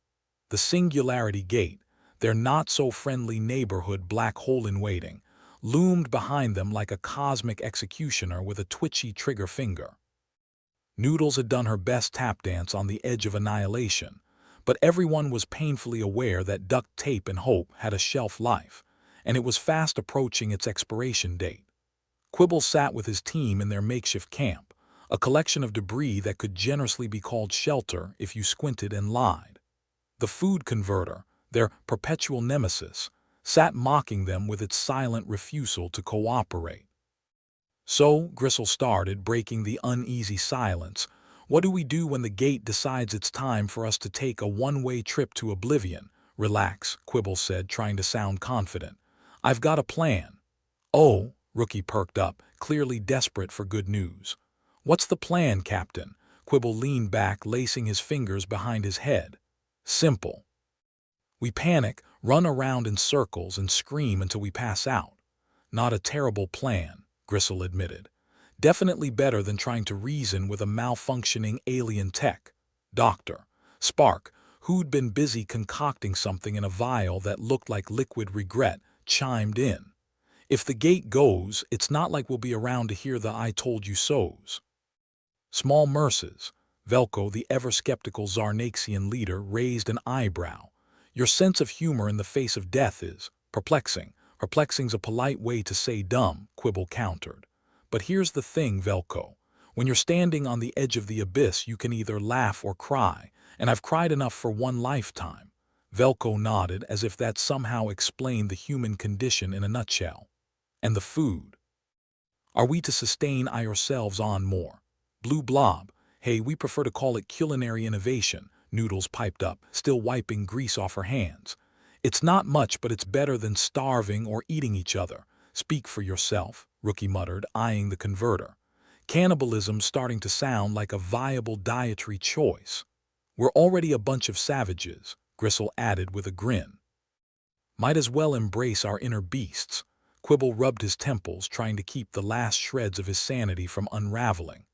A: The Singularity Gate, their not-so-friendly neighborhood black hole in waiting, loomed behind them like a cosmic executioner with a twitchy trigger finger. Noodles had done her best tap dance on the edge of annihilation, but everyone was painfully aware that duct tape and hope had a shelf life, and it was fast approaching its expiration date. Quibble sat with his team in their makeshift camp, a collection of debris that could generously be called shelter if you squinted and lied. The food converter, their perpetual nemesis, sat mocking them with its silent refusal to cooperate. "So," Gristle started, breaking the uneasy silence, "what do we do when the gate decides it's time for us to take a one-way trip to oblivion?" "Relax," Quibble said, trying to sound confident. "I've got a plan." "Oh," Rookie perked up, clearly desperate for good news. "What's the plan, Captain?" Quibble leaned back, lacing his fingers behind his head. "Simple. We panic, run around in circles, and scream until we pass out. Not a terrible plan, Gristle admitted. Definitely better than trying to reason with a malfunctioning alien tech. Doctor Spark, who'd been busy concocting something in a vial that looked like liquid regret, chimed in. If the gate goes, it's not like we'll be around to hear the I told you so's. Small Merces, Velko, the ever-skeptical Zarnaxian leader, raised an eyebrow. Your sense of humor in the face of death is perplexing. Perplexing's a polite way to say dumb, Quibble countered. But here's the thing, Velko. When you're standing on the edge of the abyss, you can either laugh or cry, and I've cried enough for one lifetime. Velko nodded as if that somehow explained the human condition in a nutshell. And the food. Are we to sustain ourselves on more? Blue Blob. Hey, we prefer to call it culinary innovation, Noodles piped up, still wiping grease off her hands. It's not much, but it's better than starving or eating each other. Speak for yourself, Rookie muttered, eyeing the converter. Cannibalism's starting to sound like a viable dietary choice. We're already a bunch of savages, Gristle added with a grin. Might as well embrace our inner beasts. Quibble rubbed his temples, trying to keep the last shreds of his sanity from unraveling.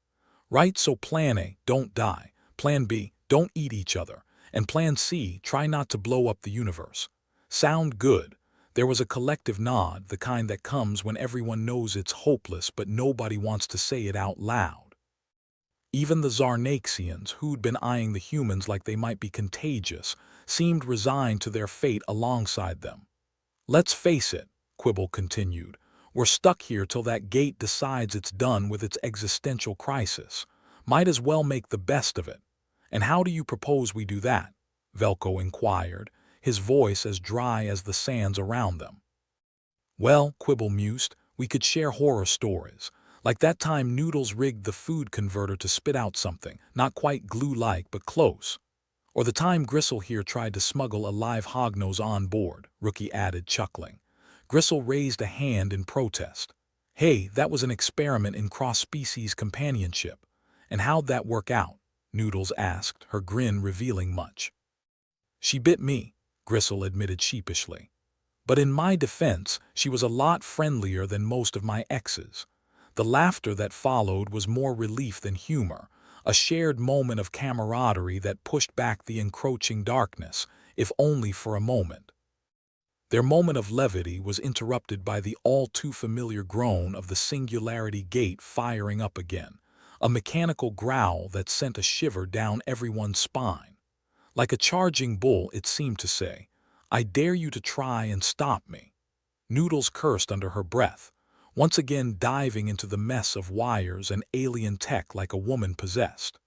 A: Right, so Plan A, don't die. Plan B, don't eat each other. And Plan C, try not to blow up the universe. Sound good. There was a collective nod, the kind that comes when everyone knows it's hopeless but nobody wants to say it out loud. Even the Zarnaxians, who'd been eyeing the humans like they might be contagious, seemed resigned to their fate alongside them. Let's face it, Quibble continued, we're stuck here till that gate decides it's done with its existential crisis. Might as well make the best of it. And how do you propose we do that? Velko inquired, his voice as dry as the sands around them. Well, Quibble mused, we could share horror stories. Like that time Noodles rigged the food converter to spit out something, not quite glue-like but close. Or the time Gristle here tried to smuggle a live hognose on board, Rookie added, chuckling. Gristle raised a hand in protest. Hey, that was an experiment in cross-species companionship. And how'd that work out? Noodles asked, her grin revealing much. She bit me, Gristle admitted sheepishly. But in my defense, she was a lot friendlier than most of my exes. The laughter that followed was more relief than humor, a shared moment of camaraderie that pushed back the encroaching darkness, if only for a moment. Their moment of levity was interrupted by the all-too-familiar groan of the Singularity gate firing up again, a mechanical growl that sent a shiver down everyone's spine. Like a charging bull, it seemed to say, I dare you to try and stop me. Noodles cursed under her breath, once again diving into the mess of wires and alien tech like a woman possessed.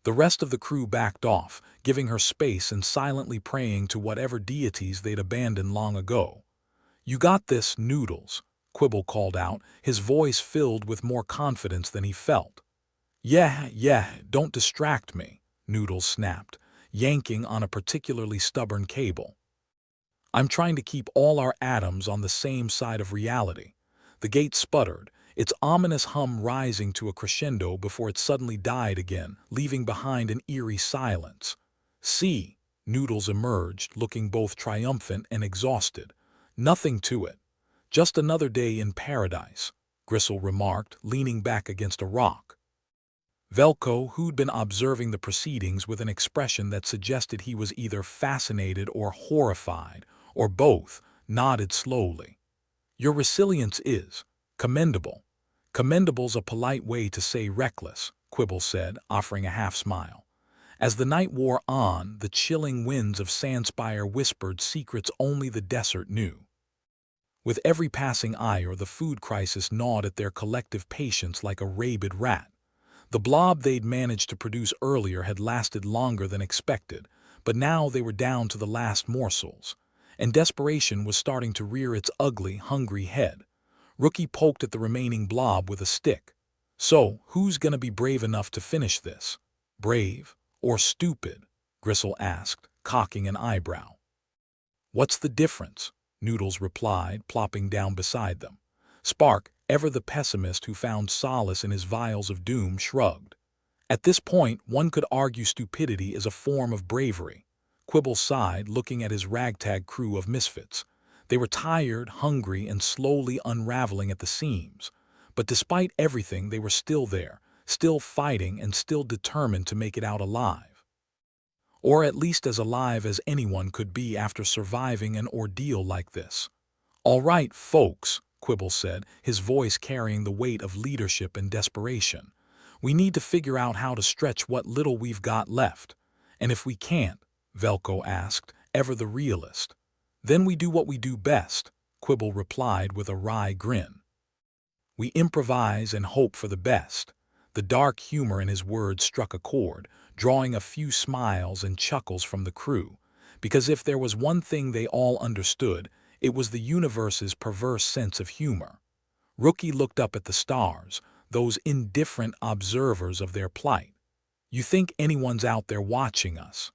A: The rest of the crew backed off, giving her space and silently praying to whatever deities they'd abandoned long ago. You got this, Noodles, Quibble called out, his voice filled with more confidence than he felt. Yeah, don't distract me, Noodles snapped, yanking on a particularly stubborn cable. I'm trying to keep all our atoms on the same side of reality. The gate sputtered, its ominous hum rising to a crescendo before it suddenly died again, leaving behind an eerie silence. See, Noodles emerged, looking both triumphant and exhausted. Nothing to it. Just another day in paradise, Gristle remarked, leaning back against a rock. Velko, who'd been observing the proceedings with an expression that suggested he was either fascinated or horrified, or both, nodded slowly. Your resilience is commendable. Commendable's a polite way to say reckless, Quibble said, offering a half-smile. As the night wore on, the chilling winds of Sandspire whispered secrets only the desert knew. With every passing ire, the food crisis gnawed at their collective patience like a rabid rat. The blob they'd managed to produce earlier had lasted longer than expected, but now they were down to the last morsels, and desperation was starting to rear its ugly, hungry head. Rookie poked at the remaining blob with a stick. So, who's gonna be brave enough to finish this? Brave or stupid? Gristle asked, cocking an eyebrow. What's the difference? Noodles replied, plopping down beside them. Spark, ever the pessimist who found solace in his vials of doom, shrugged. At this point, one could argue stupidity is a form of bravery. Quibble sighed, looking at his ragtag crew of misfits. They were tired, hungry, and slowly unraveling at the seams. But despite everything, they were still there, still fighting and still determined to make it out alive. Or at least as alive as anyone could be after surviving an ordeal like this. "All right, folks," Quibble said, his voice carrying the weight of leadership and desperation. "We need to figure out how to stretch what little we've got left. And if we can't," Velko asked, ever the realist, "then we do what we do best," Quibble replied with a wry grin. "We improvise and hope for the best." The dark humor in his words struck a chord, drawing a few smiles and chuckles from the crew, because if there was one thing they all understood, it was the universe's perverse sense of humor. Rookie looked up at the stars, those indifferent observers of their plight. "You think anyone's out there watching us?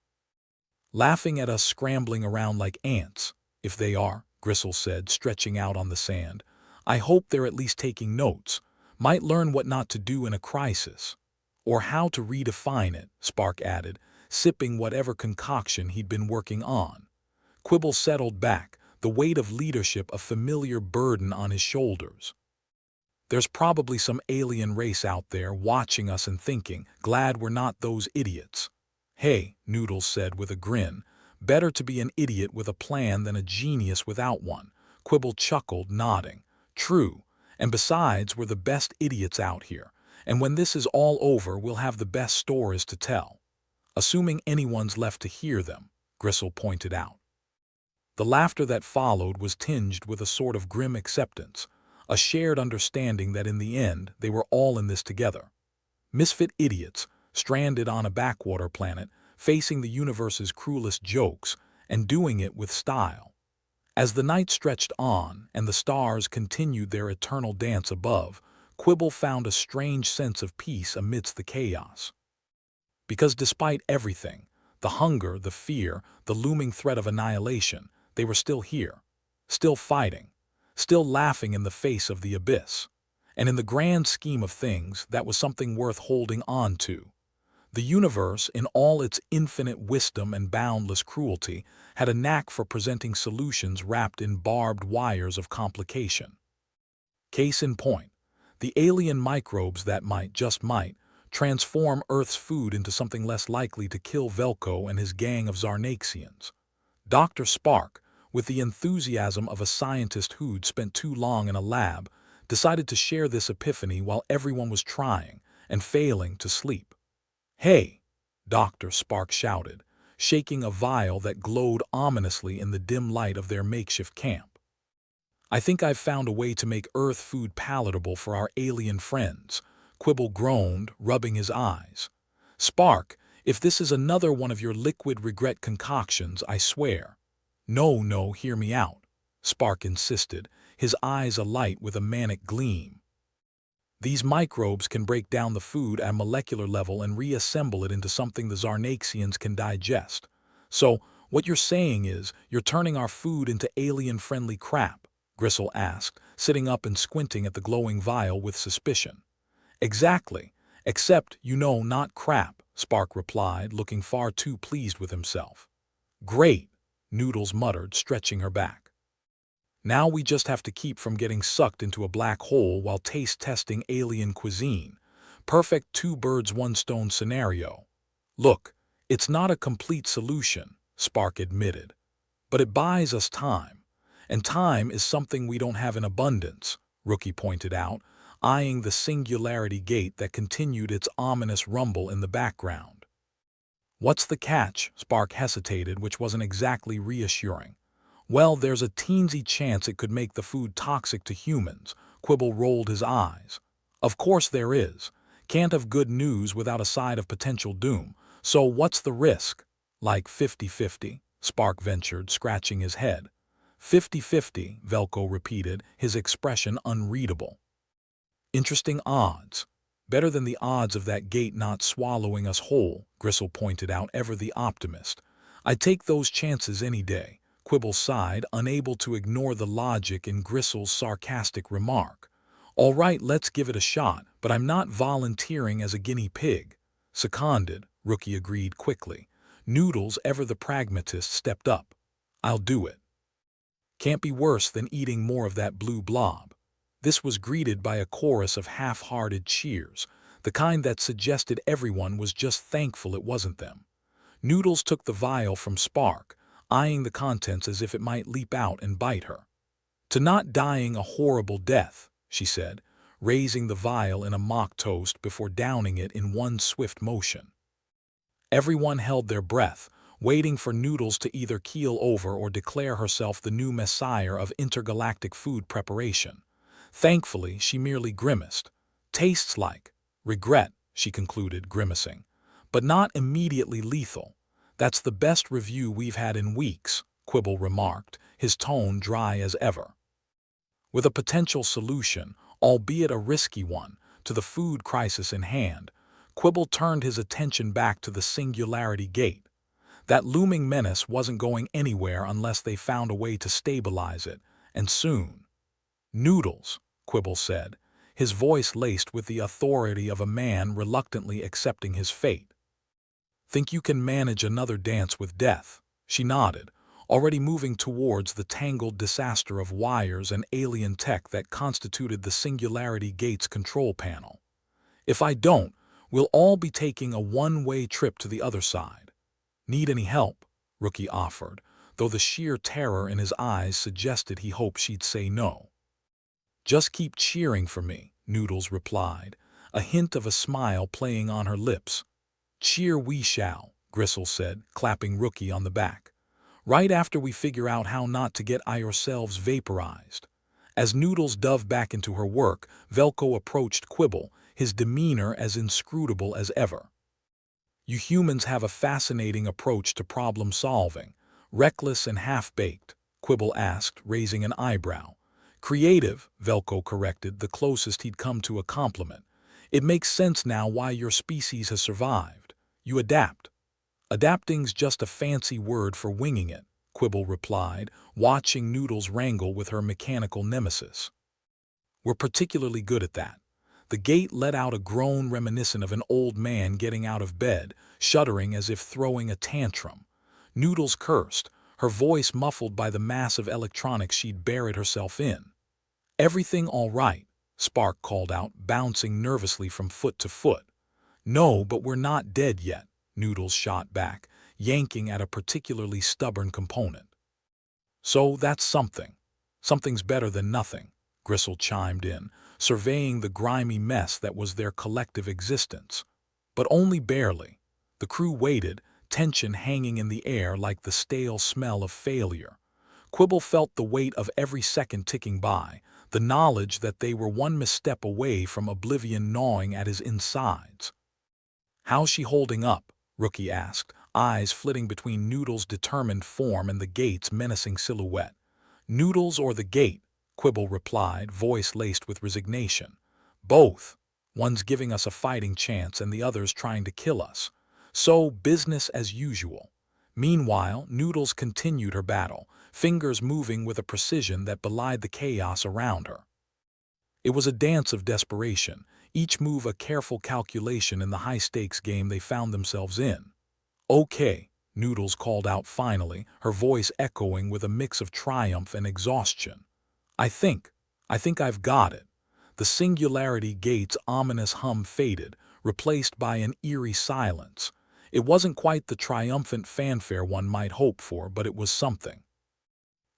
A: Laughing at us scrambling around like ants? If they are," Gristle said, stretching out on the sand, "I hope they're at least taking notes. Might learn what not to do in a crisis." "Or how to redefine it," Spark added, sipping whatever concoction he'd been working on. Quibble settled back, the weight of leadership a familiar burden on his shoulders. "There's probably some alien race out there watching us and thinking, glad we're not those idiots." "Hey," Noodles said with a grin, "better to be an idiot with a plan than a genius without one." Quibble chuckled, nodding. "True, and besides, we're the best idiots out here, and when this is all over we'll have the best stories to tell. Assuming anyone's left to hear them," Gristle pointed out. The laughter that followed was tinged with a sort of grim acceptance, a shared understanding that in the end they were all in this together. Misfit idiots, stranded on a backwater planet, facing the universe's cruelest jokes, and doing it with style. As the night stretched on and the stars continued their eternal dance above, Quibble found a strange sense of peace amidst the chaos. Because despite everything, the hunger, the fear, the looming threat of annihilation, they were still here, still fighting, still laughing in the face of the abyss. And in the grand scheme of things, that was something worth holding on to. The universe, in all its infinite wisdom and boundless cruelty, had a knack for presenting solutions wrapped in barbed wires of complication. Case in point, the alien microbes that might, just might, transform Earth's food into something less likely to kill Velko and his gang of Zarnaxians. Dr. Spark, with the enthusiasm of a scientist who'd spent too long in a lab, decided to share this epiphany while everyone was trying and failing to sleep. "Hey!" Dr. Spark shouted, shaking a vial that glowed ominously in the dim light of their makeshift camp. "I think I've found a way to make Earth food palatable for our alien friends," Quibble groaned, rubbing his eyes. "Spark, if this is another one of your liquid regret concoctions, I swear—" "No, no, hear me out," Spark insisted, his eyes alight with a manic gleam. "These microbes can break down the food at a molecular level and reassemble it into something the Zarnaxians can digest. So, what you're saying is, you're turning our food into alien-friendly crap?" Gristle asked, sitting up and squinting at the glowing vial with suspicion. "Exactly, except, not crap," Spark replied, looking far too pleased with himself. "Great," Noodles muttered, stretching her back. "Now we just have to keep from getting sucked into a black hole while taste-testing alien cuisine. Perfect two-birds-one-stone scenario." "Look, it's not a complete solution," Spark admitted. "But it buys us time. And time is something we don't have in abundance," Rookie pointed out, eyeing the Singularity gate that continued its ominous rumble in the background. "What's the catch?" Spark hesitated, which wasn't exactly reassuring. "Well, there's a teensy chance it could make the food toxic to humans." Quibble rolled his eyes. "Of course there is. Can't have good news without a side of potential doom. So what's the risk?" "Like 50-50, Spark ventured, scratching his head. 50-50, Velko repeated, his expression unreadable. "Interesting odds. Better than the odds of that gate not swallowing us whole," Gristle pointed out, ever the optimist. "I'd take those chances any day." Quibble sighed, unable to ignore the logic in Gristle's sarcastic remark. "All right, let's give it a shot, but I'm not volunteering as a guinea pig." "Seconded," Rookie agreed quickly. Noodles, ever the pragmatist, stepped up. "I'll do it." Can't be worse than eating more of that blue blob. This was greeted by a chorus of half-hearted cheers, the kind that suggested everyone was just thankful it wasn't them. Noodles took the vial from Spark, eyeing the contents as if it might leap out and bite her. "To not dying a horrible death," she said, raising the vial in a mock toast before downing it in one swift motion. Everyone held their breath, waiting for Noodles to either keel over or declare herself the new messiah of intergalactic food preparation. Thankfully, she merely grimaced. "Tastes like regret," she concluded, grimacing. "But not immediately lethal. That's the best review we've had in weeks," Quibble remarked, his tone dry as ever. With a potential solution, albeit a risky one, to the food crisis in hand, Quibble turned his attention back to the Singularity Gate. That looming menace wasn't going anywhere unless they found a way to stabilize it, and soon. "Noodles," Quibble said, his voice laced with the authority of a man reluctantly accepting his fate. "Think you can manage another dance with death?" She nodded, already moving towards the tangled disaster of wires and alien tech that constituted the Singularity Gate's control panel. "If I don't, we'll all be taking a one-way trip to the other side." "Need any help?" Rookie offered, though the sheer terror in his eyes suggested he hoped she'd say no. "Just keep cheering for me," Noodles replied, a hint of a smile playing on her lips. "Cheer we shall," Gristle said, clapping Rookie on the back. "Right after we figure out how not to get ourselves vaporized." As Noodles dove back into her work, Velko approached Quibble, his demeanor as inscrutable as ever. "You humans have a fascinating approach to problem-solving, reckless and half-baked," Quibble asked, raising an eyebrow. "Creative," Velko corrected, the closest he'd come to a compliment. "It makes sense now why your species has survived. You adapt." "Adapting's just a fancy word for winging it," Quibble replied, watching Noodles wrangle with her mechanical nemesis. "We're particularly good at that." The gate let out a groan reminiscent of an old man getting out of bed, shuddering as if throwing a tantrum. Noodles cursed, her voice muffled by the massive electronics she'd buried herself in. "Everything all right?" Spark called out, bouncing nervously from foot to foot. "No, but we're not dead yet," Noodles shot back, yanking at a particularly stubborn component. "So that's something. Something's better than nothing," Gristle chimed in, surveying the grimy mess that was their collective existence. But only barely. The crew waited, tension hanging in the air like the stale smell of failure. Quibble felt the weight of every second ticking by, the knowledge that they were one misstep away from oblivion gnawing at his insides. "How's she holding up?" Rookie asked, eyes flitting between Noodles' determined form and the gate's menacing silhouette. "Noodles or the gate?" Quibble replied, voice laced with resignation. "Both. One's giving us a fighting chance and the other's trying to kill us. So, business as usual." Meanwhile, Noodles continued her battle, fingers moving with a precision that belied the chaos around her. It was a dance of desperation, each move a careful calculation in the high-stakes game they found themselves in. "Okay," Noodles called out finally, her voice echoing with a mix of triumph and exhaustion. I think I've got it." The Singularity Gate's ominous hum faded, replaced by an eerie silence. It wasn't quite the triumphant fanfare one might hope for, but it was something.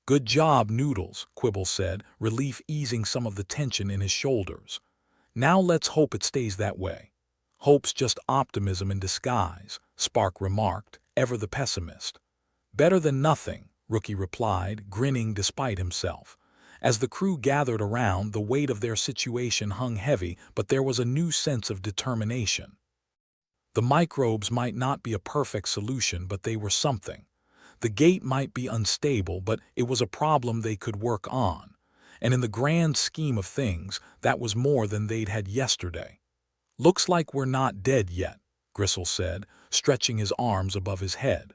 A: "Good job, Noodles," Quibble said, relief easing some of the tension in his shoulders. "Now let's hope it stays that way." "Hope's just optimism in disguise," Spark remarked, ever the pessimist. "Better than nothing," Rookie replied, grinning despite himself. As the crew gathered around, the weight of their situation hung heavy, but there was a new sense of determination. The microbes might not be a perfect solution, but they were something. The gate might be unstable, but it was a problem they could work on. And in the grand scheme of things, that was more than they'd had yesterday. "Looks like we're not dead yet," Gristle said, stretching his arms above his head.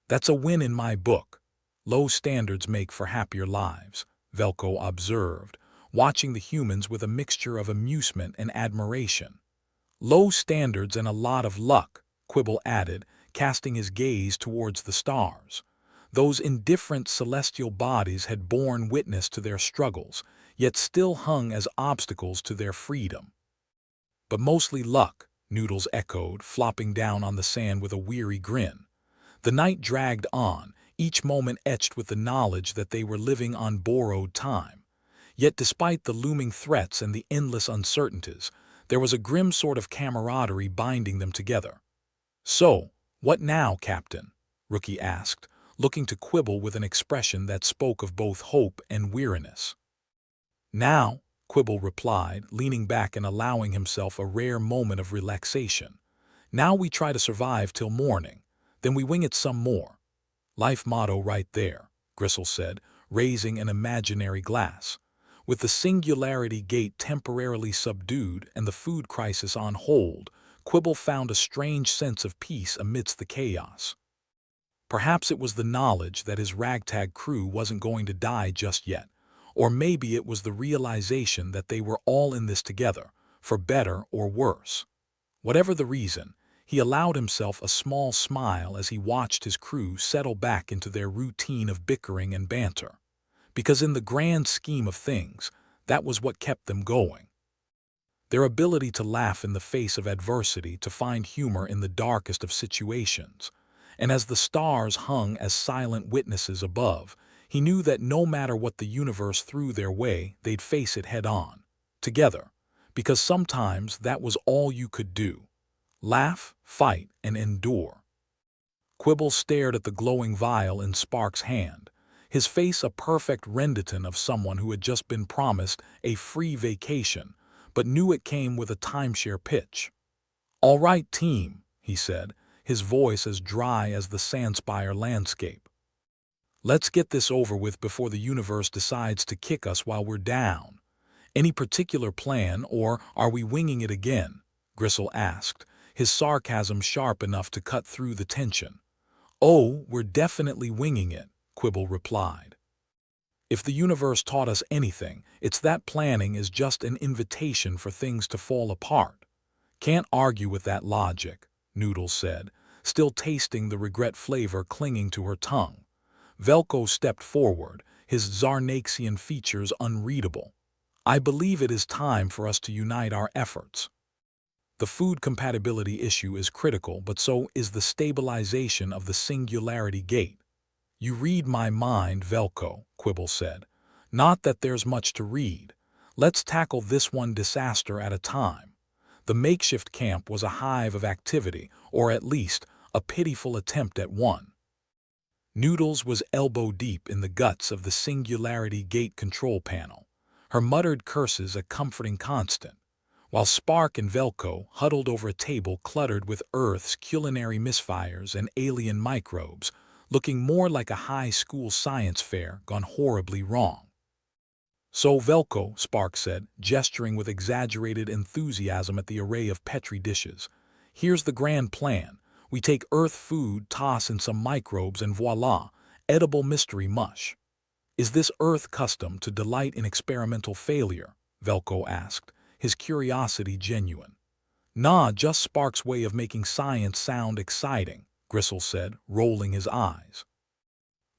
A: "That's a win in my book. Low standards make for happier lives," Velko observed, watching the humans with a mixture of amusement and admiration. "Low standards and a lot of luck," Quibble added, casting his gaze towards the stars. Those indifferent celestial bodies had borne witness to their struggles, yet still hung as obstacles to their freedom. But mostly luck, Noodles echoed, flopping down on the sand with a weary grin. The night dragged on, each moment etched with the knowledge that they were living on borrowed time. Yet despite the looming threats and the endless uncertainties, there was a grim sort of camaraderie binding them together. "So, what now, Captain?" Rookie asked, looking to Quibble with an expression that spoke of both hope and weariness. "Now," Quibble replied, leaning back and allowing himself a rare moment of relaxation. "Now we try to survive till morning, then we wing it some more." "Life motto right there," Gristle said, raising an imaginary glass. With the Singularity Gate temporarily subdued and the food crisis on hold, Quibble found a strange sense of peace amidst the chaos. Perhaps it was the knowledge that his ragtag crew wasn't going to die just yet, or maybe it was the realization that they were all in this together, for better or worse. Whatever the reason, he allowed himself a small smile as he watched his crew settle back into their routine of bickering and banter. Because in the grand scheme of things, that was what kept them going. Their ability to laugh in the face of adversity, to find humor in the darkest of situations. And as the stars hung as silent witnesses above, he knew that no matter what the universe threw their way, they'd face it head-on, together, because sometimes that was all you could do. Laugh, fight, and endure. Quibble stared at the glowing vial in Spark's hand, his face a perfect rendition of someone who had just been promised a free vacation, but knew it came with a timeshare pitch. "All right, team," he said, his voice as dry as the Sandspire landscape. "Let's get this over with before the universe decides to kick us while we're down. Any particular plan, or are we winging it again?" Gristle asked, his sarcasm sharp enough to cut through the tension. "Oh, we're definitely winging it," Quibble replied. "If the universe taught us anything, it's that planning is just an invitation for things to fall apart." "Can't argue with that logic," Noodles said, still tasting the regret flavor clinging to her tongue. Velko stepped forward, his Zarnaxian features unreadable. "I believe it is time for us to unite our efforts. The food compatibility issue is critical, but so is the stabilization of the Singularity Gate." "You read my mind, Velko," Quibble said. "Not that there's much to read. Let's tackle this one disaster at a time." The makeshift camp was a hive of activity, or at least a pitiful attempt at one. Noodles was elbow-deep in the guts of the Singularity Gate control panel, her muttered curses a comforting constant, while Spark and Velko huddled over a table cluttered with Earth's culinary misfires and alien microbes, looking more like a high school science fair gone horribly wrong. "So, Velko," Spark said, gesturing with exaggerated enthusiasm at the array of Petri dishes, "here's the grand plan. We take Earth food, toss in some microbes, and voila, edible mystery mush." "Is this Earth custom to delight in experimental failure?" Velko asked, his curiosity genuine. "Nah, just Spark's way of making science sound exciting," Gristle said, rolling his eyes.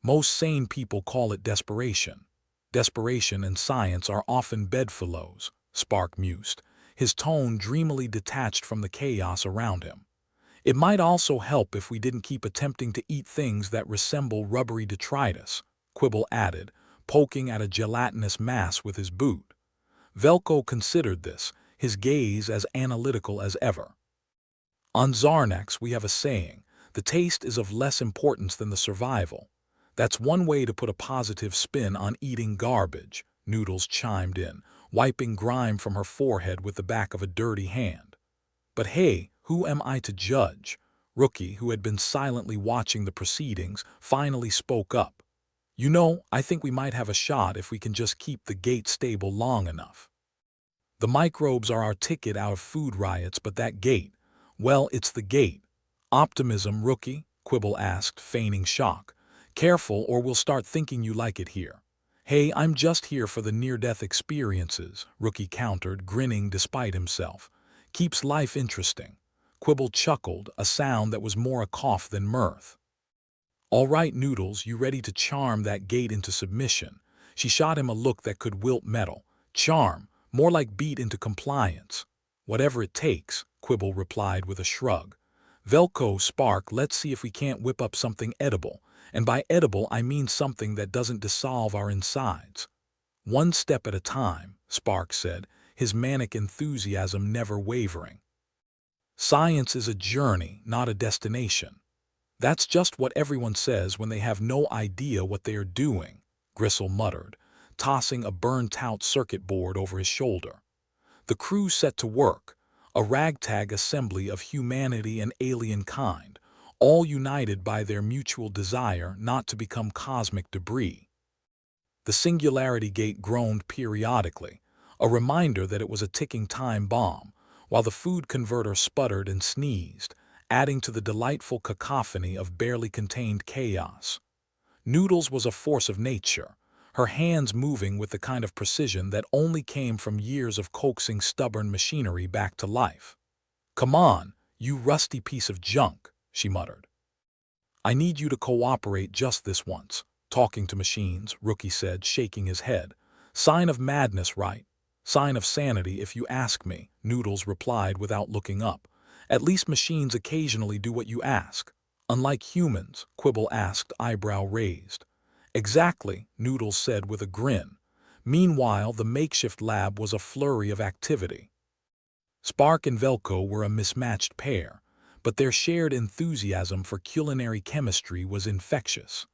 A: "Most sane people call it desperation. Desperation and science are often bedfellows," Spark mused, his tone dreamily detached from the chaos around him. "It might also help if we didn't keep attempting to eat things that resemble rubbery detritus," Quibble added, poking at a gelatinous mass with his boot. Velko considered this, his gaze as analytical as ever. "On Zarnax we have a saying, the taste is of less importance than the survival. That's one way to put a positive spin on eating garbage," Noodles chimed in, wiping grime from her forehead with the back of a dirty hand. "But hey, who am I to judge?" Rookie, who had been silently watching the proceedings, finally spoke up. "You know, I think we might have a shot if we can just keep the gate stable long enough. The microbes are our ticket out of food riots, but that gate, well, it's the gate." "Optimism, Rookie?" Quibble asked, feigning shock. "Careful, or we'll start thinking you like it here." "Hey, I'm just here for the near-death experiences," Rookie countered, grinning despite himself. "Keeps life interesting." Quibble chuckled, a sound that was more a cough than mirth. "All right, Noodles, you ready to charm that gate into submission?" She shot him a look that could wilt metal. "Charm, more like beat into compliance." "Whatever it takes," Quibble replied with a shrug. "Velko, Spark, let's see if we can't whip up something edible. And by edible, I mean something that doesn't dissolve our insides." "One step at a time," Spark said, his manic enthusiasm never wavering. "Science is a journey, not a destination." "That's just what everyone says when they have no idea what they are doing," Gristle muttered, tossing a burnt-out circuit board over his shoulder. The crew set to work, a ragtag assembly of humanity and alien kind, all united by their mutual desire not to become cosmic debris. The Singularity Gate groaned periodically, a reminder that it was a ticking time bomb, while the food converter sputtered and sneezed, adding to the delightful cacophony of barely contained chaos. Noodles was a force of nature, her hands moving with the kind of precision that only came from years of coaxing stubborn machinery back to life. "Come on, you rusty piece of junk," she muttered. "I need you to cooperate just this once." "Talking to machines," Rookie said, shaking his head. "Sign of madness, right?" "Sign of sanity, if you ask me," Noodles replied without looking up. "At least machines occasionally do what you ask." "Unlike humans?" Quibble asked, eyebrow raised. "Exactly," Noodles said with a grin. Meanwhile, the makeshift lab was a flurry of activity. Spark and Velko were a mismatched pair, but their shared enthusiasm for culinary chemistry was infectious.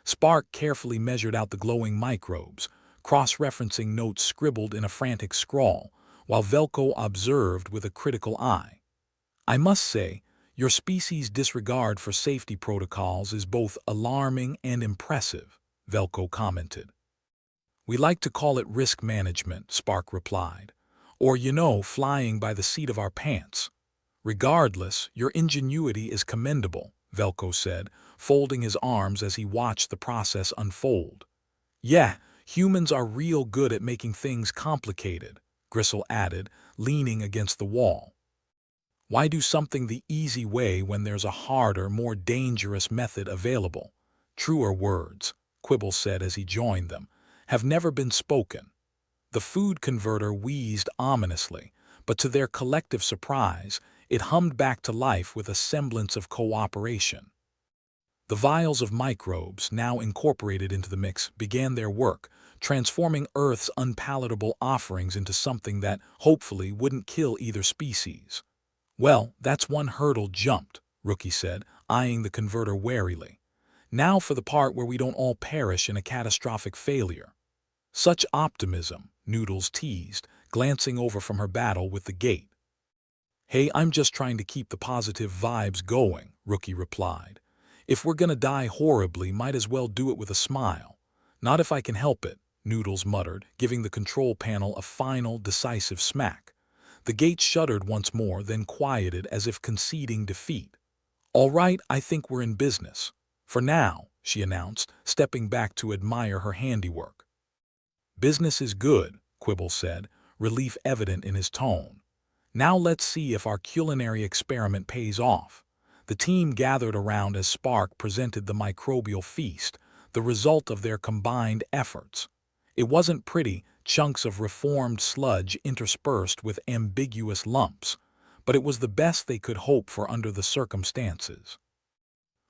A: Spark carefully measured out the glowing microbes, cross-referencing notes scribbled in a frantic scrawl, while Velko observed with a critical eye. "I must say, your species' disregard for safety protocols is both alarming and impressive," Velko commented. "We like to call it risk management," Spark replied. "Or, flying by the seat of our pants." "Regardless, your ingenuity is commendable," Velko said, folding his arms as he watched the process unfold. "Yeah, humans are real good at making things complicated," Gristle added, leaning against the wall. "Why do something the easy way when there's a harder, more dangerous method available?" "Truer words," Quibble said as he joined them, "have never been spoken." The food converter wheezed ominously, but to their collective surprise, it hummed back to life with a semblance of cooperation. The vials of microbes, now incorporated into the mix, began their work, transforming Earth's unpalatable offerings into something that, hopefully, wouldn't kill either species. "Well, that's one hurdle jumped," Rookie said, eyeing the converter warily. "Now for the part where we don't all perish in a catastrophic failure." "Such optimism," Noodles teased, glancing over from her battle with the gate. "Hey, I'm just trying to keep the positive vibes going," Rookie replied. "If we're gonna die horribly, might as well do it with a smile." "Not if I can help it," Noodles muttered, giving the control panel a final, decisive smack. The gate shuddered once more, then quieted as if conceding defeat. "All right, I think we're in business. For now," she announced, stepping back to admire her handiwork. "Business is good," Quibble said, relief evident in his tone. "Now let's see if our culinary experiment pays off." The team gathered around as Spark presented the microbial feast, the result of their combined efforts. It wasn't pretty, chunks of reformed sludge interspersed with ambiguous lumps, but it was the best they could hope for under the circumstances.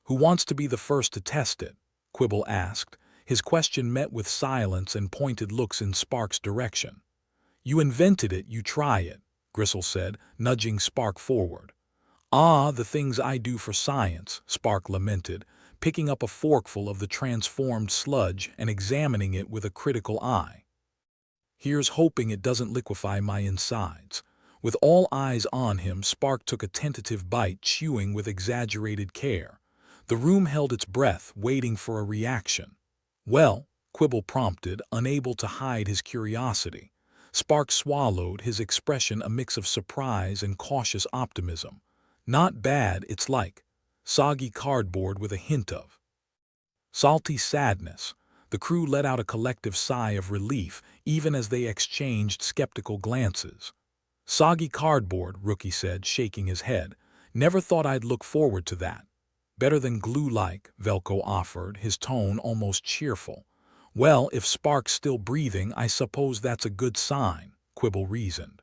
A: "Who wants to be the first to test it?" Quibble asked, his question met with silence and pointed looks in Spark's direction. "You invented it, you try it," Gristle said, nudging Spark forward. "Ah, the things I do for science," Spark lamented, picking up a forkful of the transformed sludge and examining it with a critical eye. "Here's hoping it doesn't liquefy my insides." With all eyes on him, Spark took a tentative bite, chewing with exaggerated care. The room held its breath, waiting for a reaction. "Well," Quibble prompted, unable to hide his curiosity. Spark swallowed, his expression a mix of surprise and cautious optimism. "Not bad, it's like soggy cardboard with a hint of salty sadness." The crew let out a collective sigh of relief, even as they exchanged skeptical glances. "Soggy cardboard," Rookie said, shaking his head. "Never thought I'd look forward to that." Better than glue-like, Velko offered, his tone almost cheerful. Well, if Spark's still breathing, I suppose that's a good sign, Quibble reasoned.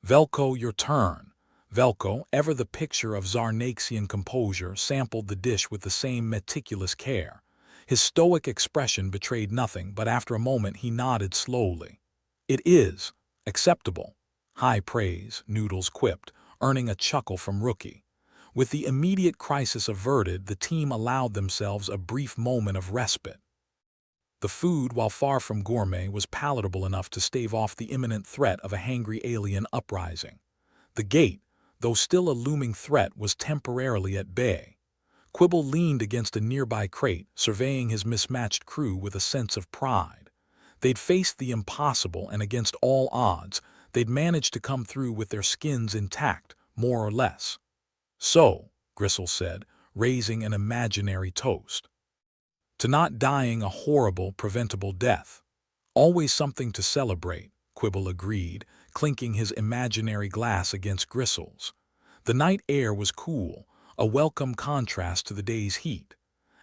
A: Velko, your turn. Velko, ever the picture of Zarnaxian composure, sampled the dish with the same meticulous care. His stoic expression betrayed nothing, but after a moment he nodded slowly. It is acceptable. High praise, Noodles quipped, earning a chuckle from Rookie. With the immediate crisis averted, the team allowed themselves a brief moment of respite. The food, while far from gourmet, was palatable enough to stave off the imminent threat of a hangry alien uprising. The gate, though still a looming threat, was temporarily at bay. Quibble leaned against a nearby crate, surveying his mismatched crew with a sense of pride. They'd faced the impossible, and against all odds, they'd managed to come through with their skins intact, more or less. So, Gristle said, raising an imaginary toast. To not dying a horrible, preventable death. Always something to celebrate, Quibble agreed, clinking his imaginary glass against Gristle's. The night air was cool, a welcome contrast to the day's heat.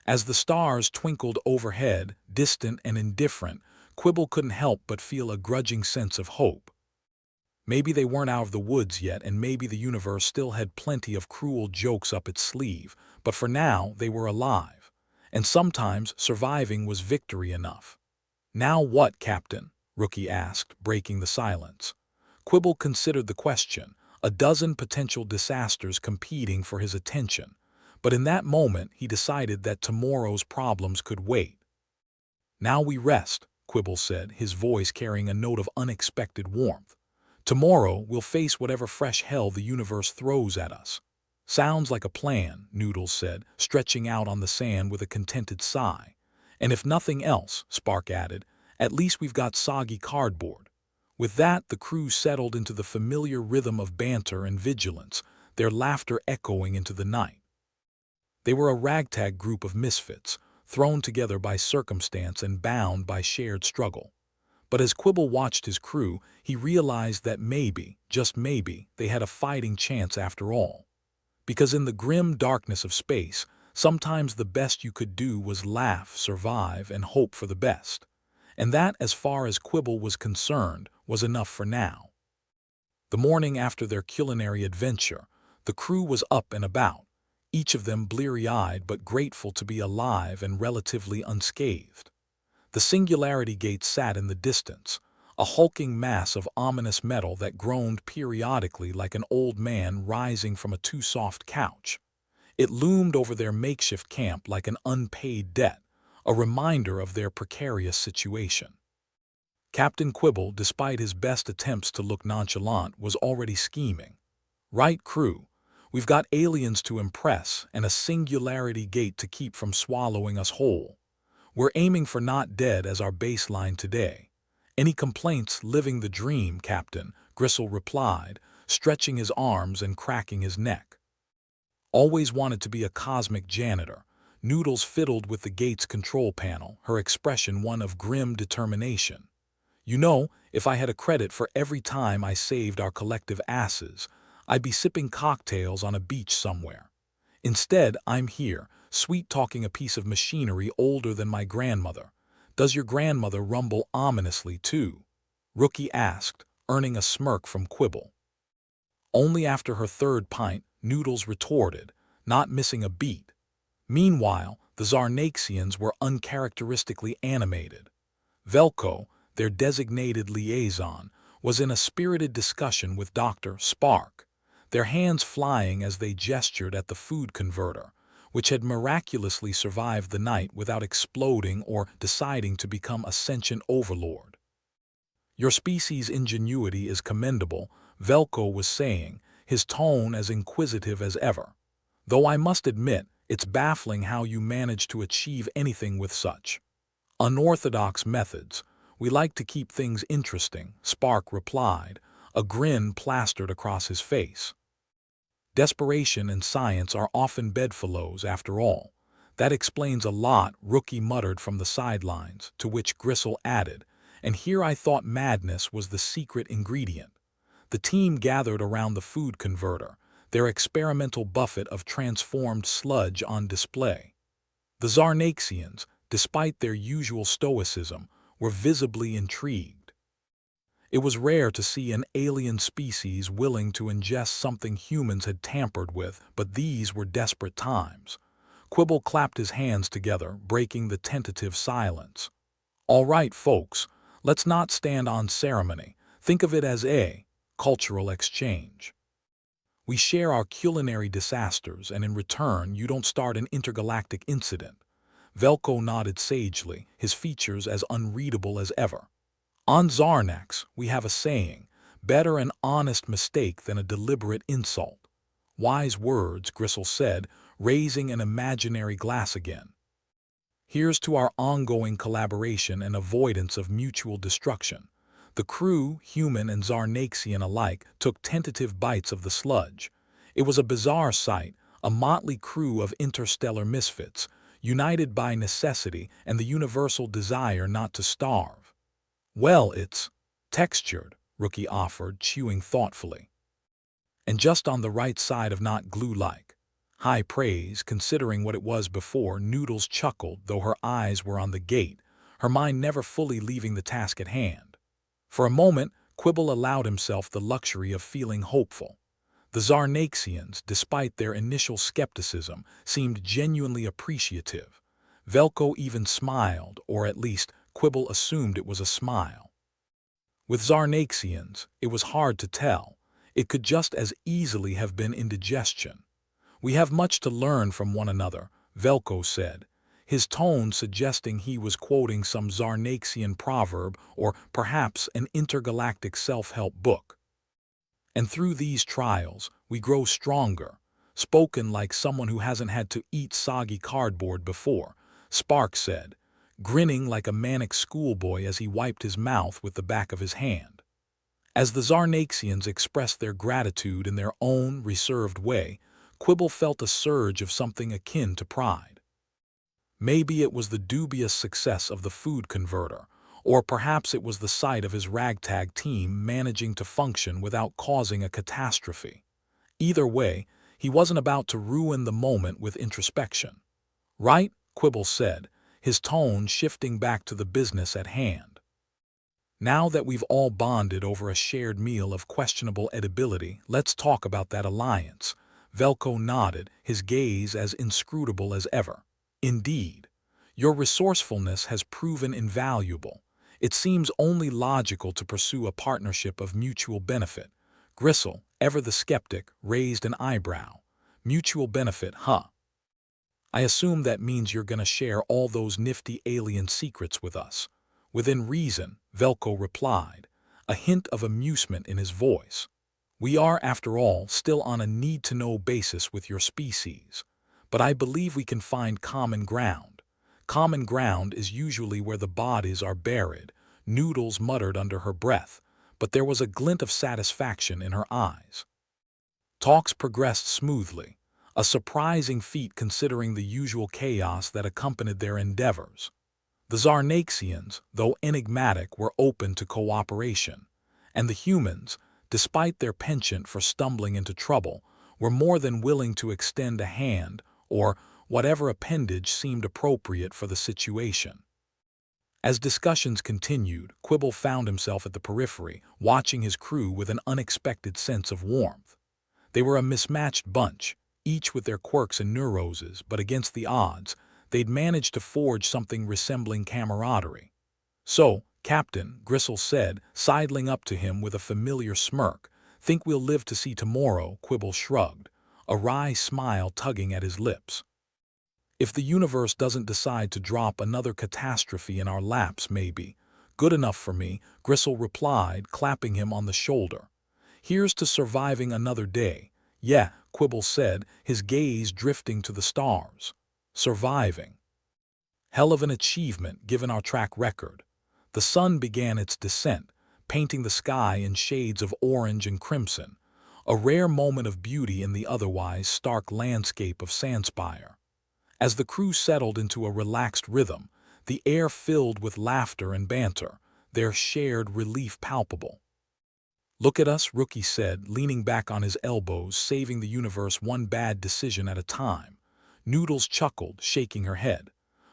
A: As the stars twinkled overhead, distant and indifferent, Quibble couldn't help but feel a grudging sense of hope. Maybe they weren't out of the woods yet, and maybe the universe still had plenty of cruel jokes up its sleeve, but for now they were alive. And sometimes surviving was victory enough. Now what, Captain? Rookie asked, breaking the silence. Quibble considered the question, a dozen potential disasters competing for his attention. But in that moment he decided that tomorrow's problems could wait. Now we rest, Quibble said, his voice carrying a note of unexpected warmth. Tomorrow we'll face whatever fresh hell the universe throws at us. Sounds like a plan, Noodles said, stretching out on the sand with a contented sigh. And if nothing else, Spark added, at least we've got soggy cardboard. With that, the crew settled into the familiar rhythm of banter and vigilance, their laughter echoing into the night. They were a ragtag group of misfits, thrown together by circumstance and bound by shared struggle. But as Quibble watched his crew, he realized that maybe, just maybe, they had a fighting chance after all. Because in the grim darkness of space, sometimes the best you could do was laugh, survive, and hope for the best. And that, as far as Quibble was concerned, was enough for now. The morning after their culinary adventure, the crew was up and about, each of them bleary-eyed but grateful to be alive and relatively unscathed. The Singularity gate sat in the distance, a hulking mass of ominous metal that groaned periodically like an old man rising from a too-soft couch. It loomed over their makeshift camp like an unpaid debt, a reminder of their precarious situation. Captain Quibble, despite his best attempts to look nonchalant, was already scheming. Right, crew, we've got aliens to impress and a Singularity gate to keep from swallowing us whole. We're aiming for not dead as our baseline today. Any complaints? Living the dream, Captain, Gristle replied, stretching his arms and cracking his neck. Always wanted to be a cosmic janitor. Noodles fiddled with the gate's control panel, her expression one of grim determination. You know, if I had a credit for every time I saved our collective asses, I'd be sipping cocktails on a beach somewhere. Instead, I'm here, sweet-talking a piece of machinery older than my grandmother. Does your grandmother rumble ominously, too? Rookie asked, earning a smirk from Quibble. Only after her third pint, Noodles retorted, not missing a beat. Meanwhile, the Zarnaxians were uncharacteristically animated. Velko, their designated liaison, was in a spirited discussion with Dr. Spark, their hands flying as they gestured at the food converter, which had miraculously survived the night without exploding or deciding to become a sentient overlord. Your species' ingenuity is commendable, Velko was saying, his tone as inquisitive as ever. Though I must admit, it's baffling how you manage to achieve anything with such unorthodox methods. We like to keep things interesting, Spark replied, a grin plastered across his face. Desperation and science are often bedfellows after all. That explains a lot, Rookie muttered from the sidelines, to which Gristle added, and here I thought madness was the secret ingredient. The team gathered around the food converter, their experimental buffet of transformed sludge on display. The Zarnaxians, despite their usual stoicism, were visibly intrigued. It was rare to see an alien species willing to ingest something humans had tampered with, but these were desperate times. Quibble clapped his hands together, breaking the tentative silence. "All right, folks, let's not stand on ceremony. Think of it as a cultural exchange. We share our culinary disasters, and in return, you don't start an intergalactic incident." Velko nodded sagely, his features as unreadable as ever. "On Zarnax, we have a saying, better an honest mistake than a deliberate insult." "Wise words," Gristle said, raising an imaginary glass again. "Here's to our ongoing collaboration and avoidance of mutual destruction." The crew, human and Zarnaxian alike, took tentative bites of the sludge. It was a bizarre sight, a motley crew of interstellar misfits, united by necessity and the universal desire not to starve. "Well, it's textured," Rookie offered, chewing thoughtfully. "And just on the right side of not glue-like." High praise, considering what it was before. Noodles chuckled, though her eyes were on the gate, her mind never fully leaving the task at hand. For a moment, Quibble allowed himself the luxury of feeling hopeful. The Zarnaxians, despite their initial skepticism, seemed genuinely appreciative. Velko even smiled, or at least Quibble assumed it was a smile. With Zarnaxians, it was hard to tell. It could just as easily have been indigestion. "We have much to learn from one another," Velko said, his tone suggesting he was quoting some Zarnaxian proverb or perhaps an intergalactic self-help book. "And through these trials, we grow stronger," spoken like someone who hasn't had to eat soggy cardboard before, Spark said, grinning like a manic schoolboy as he wiped his mouth with the back of his hand. As the Zarnaxians expressed their gratitude in their own reserved way, Quibble felt a surge of something akin to pride. Maybe it was the dubious success of the food converter, or perhaps it was the sight of his ragtag team managing to function without causing a catastrophe. Either way, he wasn't about to ruin the moment with introspection. "Right," Quibble said, his tone shifting back to the business at hand. "Now that we've all bonded over a shared meal of questionable edibility, let's talk about that alliance." Velko nodded, his gaze as inscrutable as ever. "Indeed. Your resourcefulness has proven invaluable. It seems only logical to pursue a partnership of mutual benefit." Gristle, ever the skeptic, raised an eyebrow. "Mutual benefit, huh? I assume that means you're gonna share all those nifty alien secrets with us." "Within reason," Velko replied, a hint of amusement in his voice. "We are, after all, still on a need-to-know basis with your species. But I believe we can find common ground." "Common ground is usually where the bodies are buried," Noodles muttered under her breath, but there was a glint of satisfaction in her eyes. Talks progressed smoothly, a surprising feat considering the usual chaos that accompanied their endeavors. The Zarnaxians, though enigmatic, were open to cooperation, and the humans, despite their penchant for stumbling into trouble, were more than willing to extend a hand, or whatever appendage seemed appropriate for the situation. As discussions continued, Quibble found himself at the periphery, watching his crew with an unexpected sense of warmth. They were a mismatched bunch, each with their quirks and neuroses, but against the odds, they'd managed to forge something resembling camaraderie. "So, Captain," Gristle said, sidling up to him with a familiar smirk, "think we'll live to see tomorrow?" Quibble shrugged, a wry smile tugging at his lips. "If the universe doesn't decide to drop another catastrophe in our laps, maybe. Good enough for me," Gristle replied, clapping him on the shoulder. "Here's to surviving another day." "Yeah," Quibble said, his gaze drifting to the stars. "Surviving. Hell of an achievement given our track record." The sun began its descent, painting the sky in shades of orange and crimson, a rare moment of beauty in the otherwise stark landscape of Sandspire. As the crew settled into a relaxed rhythm, the air filled with laughter and banter, their shared relief palpable. "Look at us," Rookie said, leaning back on his elbows, saving the universe one bad decision at a time. Noodles chuckled, shaking her head.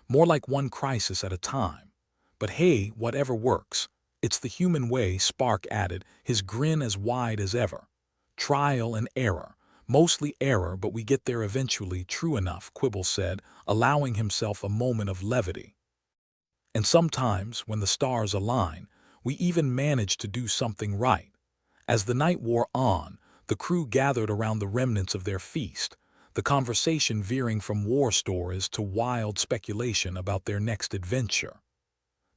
A: "More like one crisis at a time. But hey, whatever works. It's the human way," Spark added, his grin as wide as ever. "Trial and error. Mostly error, but we get there eventually, true enough," Quibble said, allowing himself a moment of levity. "And sometimes, when the stars align, we even manage to do something right." As the night wore on, the crew gathered around the remnants of their feast, the conversation veering from war stories to wild speculation about their next adventure.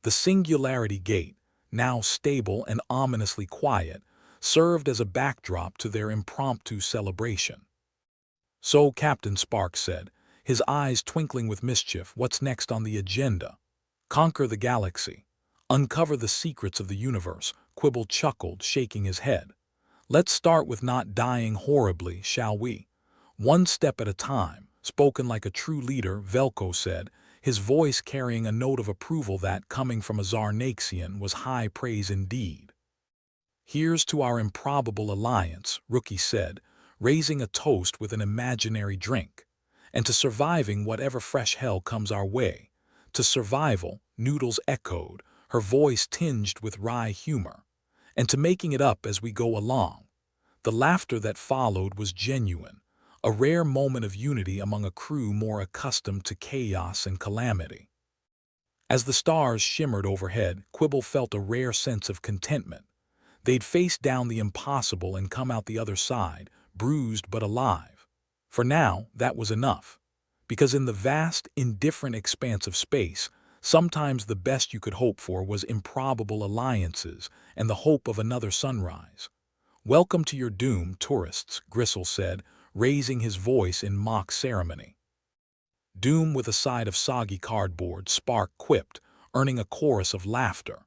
A: The Singularity Gate, now stable and ominously quiet, served as a backdrop to their impromptu celebration. "So," Captain Spark said, his eyes twinkling with mischief, "what's next on the agenda?" "Conquer the galaxy. Uncover the secrets of the universe," Quibble chuckled, shaking his head. "Let's start with not dying horribly, shall we? One step at a time," spoken like a true leader, Velko said, his voice carrying a note of approval that, coming from a Zarnaxian, was high praise indeed. "Here's to our improbable alliance," Rookie said, raising a toast with an imaginary drink. "And to surviving whatever fresh hell comes our way." "To survival," Noodles echoed, her voice tinged with wry humor. "And to making it up as we go along." The laughter that followed was genuine, a rare moment of unity among a crew more accustomed to chaos and calamity. As the stars shimmered overhead, Quibble felt a rare sense of contentment. They'd faced down the impossible and come out the other side, bruised but alive. For now, that was enough. Because in the vast, indifferent expanse of space, sometimes the best you could hope for was improbable alliances and the hope of another sunrise. "Welcome to your doom, tourists," Gristle said, raising his voice in mock ceremony. "Doom with a side of soggy cardboard," Spark quipped, earning a chorus of laughter.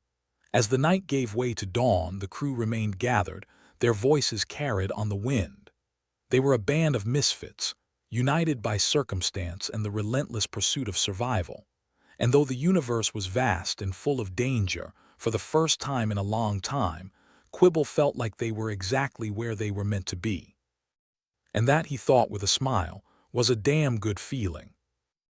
A: As the night gave way to dawn, the crew remained gathered, their voices carried on the wind. They were a band of misfits, united by circumstance and the relentless pursuit of survival. And though the universe was vast and full of danger, for the first time in a long time, Quibble felt like they were exactly where they were meant to be. And that, he thought with a smile, was a damn good feeling.